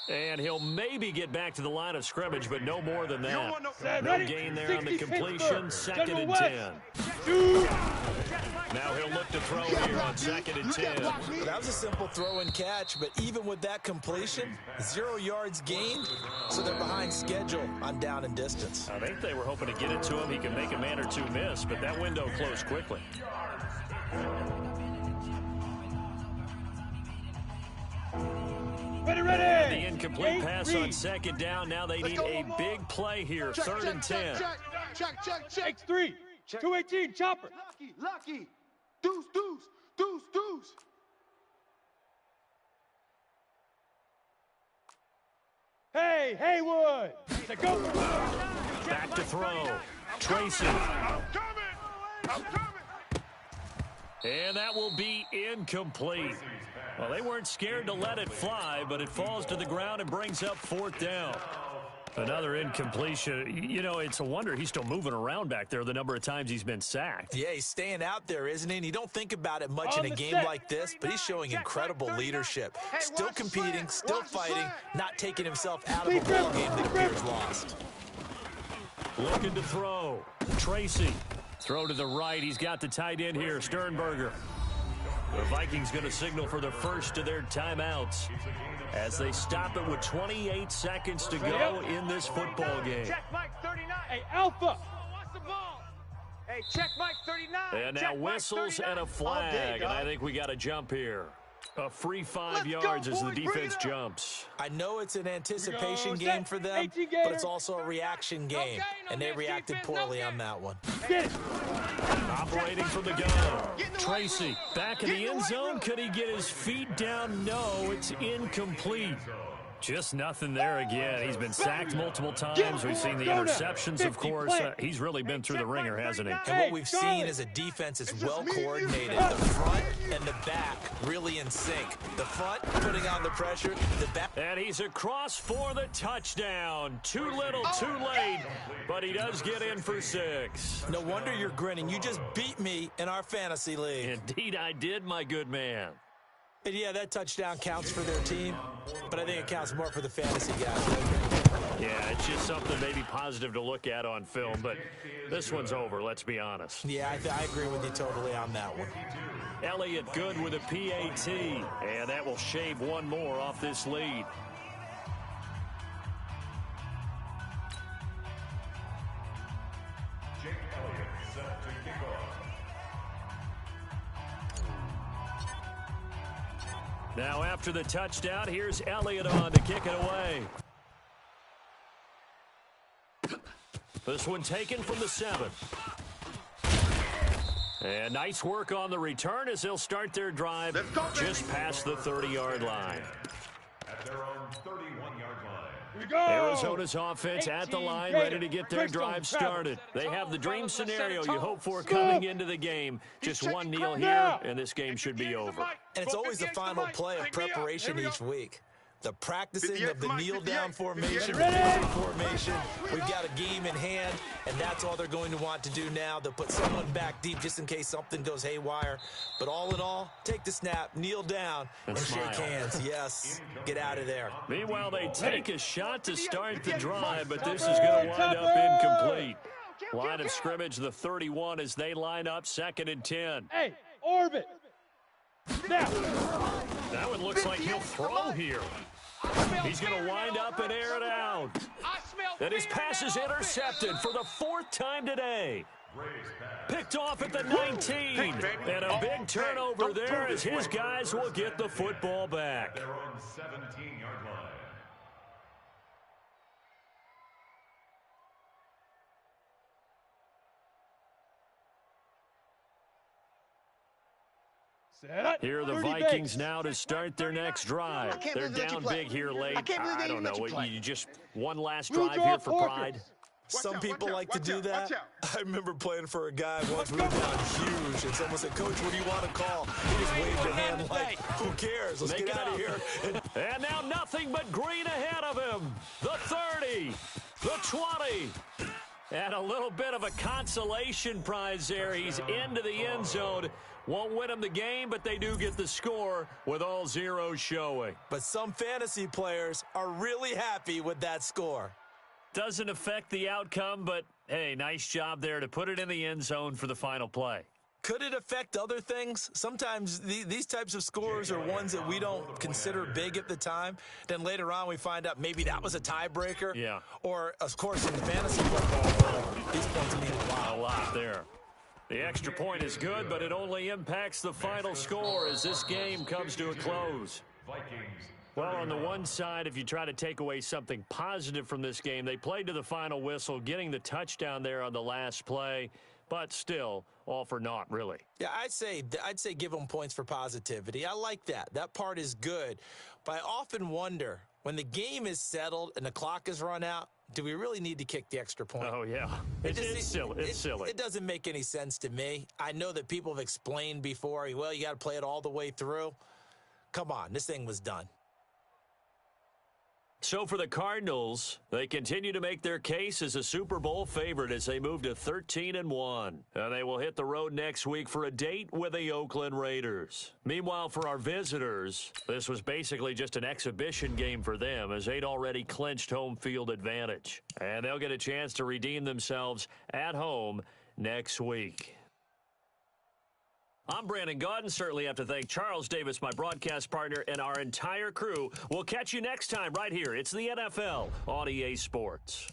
And he'll maybe get back to the line of scrimmage, but no more than that. No gain there on the completion. 2nd and 10. Now he'll look to throw here on 2nd and 10. That was a simple throw and catch, but even with that completion, 0 yards gained, so they're behind schedule on down and distance. I think they were hoping to get it to him. He could make a man or 2 miss, but that window closed quickly. Ready, ready. And the incomplete pass on 2nd down. Now they need a big play here. 3rd and 10. Check. X3. 218. Chopper. Lucky. Deuce. Hey, Haywood. Say go. Back to throw. Tracy. I'm coming. And that will be incomplete. Well, they weren't scared to let it fly, but it falls to the ground and brings up 4th down. Another incompletion. You know, it's a wonder he's still moving around back there the number of times he's been sacked. Yeah, he's staying out there, isn't he? And you don't think about it much in a game like this, but he's showing incredible leadership. Still competing, still fighting, not taking himself out of a ball game that appears lost. Looking to throw. Tracy. Throw to the right. He's got the tight end here, Sternberger. The Vikings going to signal for the first of their timeouts as they stop it with 28 seconds to go in this football game. Check Mike 39. Hey, Alpha. Watch the ball. Hey, check Mike 39. And now whistles and a flag, and I think we got a jump here. A free 5 yards as the defense jumps. I know it's an anticipation game for them, but it's also a reaction game, and they reacted poorly on that one. Get it. Operating from the gun. Tracy back in the end zone. Could he get his feet down? No, it's incomplete. Just nothing there again. He's been sacked multiple times. We've seen the interceptions, of course. He's really been through the ringer, hasn't he? And what we've seen is a defense that's well coordinated. The front and the back really in sync. The front putting on the pressure. The back. And he's across for the touchdown. Too little, too late. But he does get in for 6. No wonder you're grinning. You just beat me in our fantasy league. Indeed I did, my good man. And yeah, that touchdown counts for their team, but I think it counts more for the fantasy guys. Yeah, it's just something maybe positive to look at on film, but this one's over, let's be honest. Yeah, I agree with you totally on that one. Elliott good with a PAT, and that will shave one more off this lead. Jake Elliott set to kick off. Now after the touchdown, here's Elliott on to kick it away. This one taken from the 7. And nice work on the return as they'll start their drive just past the 30-yard line. At their own 31-yard line. Here we go. Arizona's offense at the line, ready to get their drive started. They have the dream scenario you hope for coming into the game. Just one kneel here, and this game should be over. And it's always the final play of preparation each week. The practicing of the kneel-down formation, the formation. We've got a game in hand, and that's all they're going to want to do now. They'll put someone back deep just in case something goes haywire. But all in all, take the snap, kneel down, and shake hands. Yes, get out of there. Meanwhile, they take a shot to start the drive, but this is going to wind up incomplete. Line of scrimmage, the 31 as they line up 2nd and 10. Hey, orbit. Now. That one looks like he'll throw here. He's going to wind up and air it out. And his pass is intercepted for the 4th time today. Picked off at the 19. And a big turnover there as his guys will get the football back. Their own 17-yard line. Here are the Vikings now to start their next drive. They're down big here late. I don't know. You just one last drive here for pride. Some people like to do that. I remember playing for a guy once. We were down huge, and someone said, "Coach, what do you want to call?" He just waved a hand like, "Who cares? Let's get out of here." And now nothing but green ahead of him. The 30, the 20. And a little bit of a consolation prize there. He's into the end zone. Won't win them the game, but they do get the score with all zeros showing. But some fantasy players are really happy with that score. Doesn't affect the outcome, but, hey, nice job there to put it in the end zone for the final play. Could it affect other things? Sometimes these types of scores are ones that we don't consider big at the time. Then later on we find out maybe that was a tiebreaker. Yeah. Or, of course, in the fantasy football, these points mean a lot. A lot there. The extra point is good, but it only impacts the final score as this game comes to a close. Well, on the one side, if you try to take away something positive from this game, they played to the final whistle, getting the touchdown there on the last play, but still, all for naught, really. Yeah, I'd say give them points for positivity. I like that. That part is good. But I often wonder, When the game is settled and the clock is run out, do we really need to kick the extra point? Oh, yeah. It's silly. It's silly. It doesn't make any sense to me. I know that people have explained before, well, you got to play it all the way through. Come on, this thing was done. So for the Cardinals, they continue to make their case as a Super Bowl favorite as they move to 13-1. And they will hit the road next week for a date with the Oakland Raiders. Meanwhile, for our visitors, this was basically just an exhibition game for them as they'd already clinched home field advantage. And they'll get a chance to redeem themselves at home next week. I'm Brandon Gaudin. Certainly have to thank Charles Davis, my broadcast partner, and our entire crew. We'll catch you next time right here. It's the NFL on EA Sports.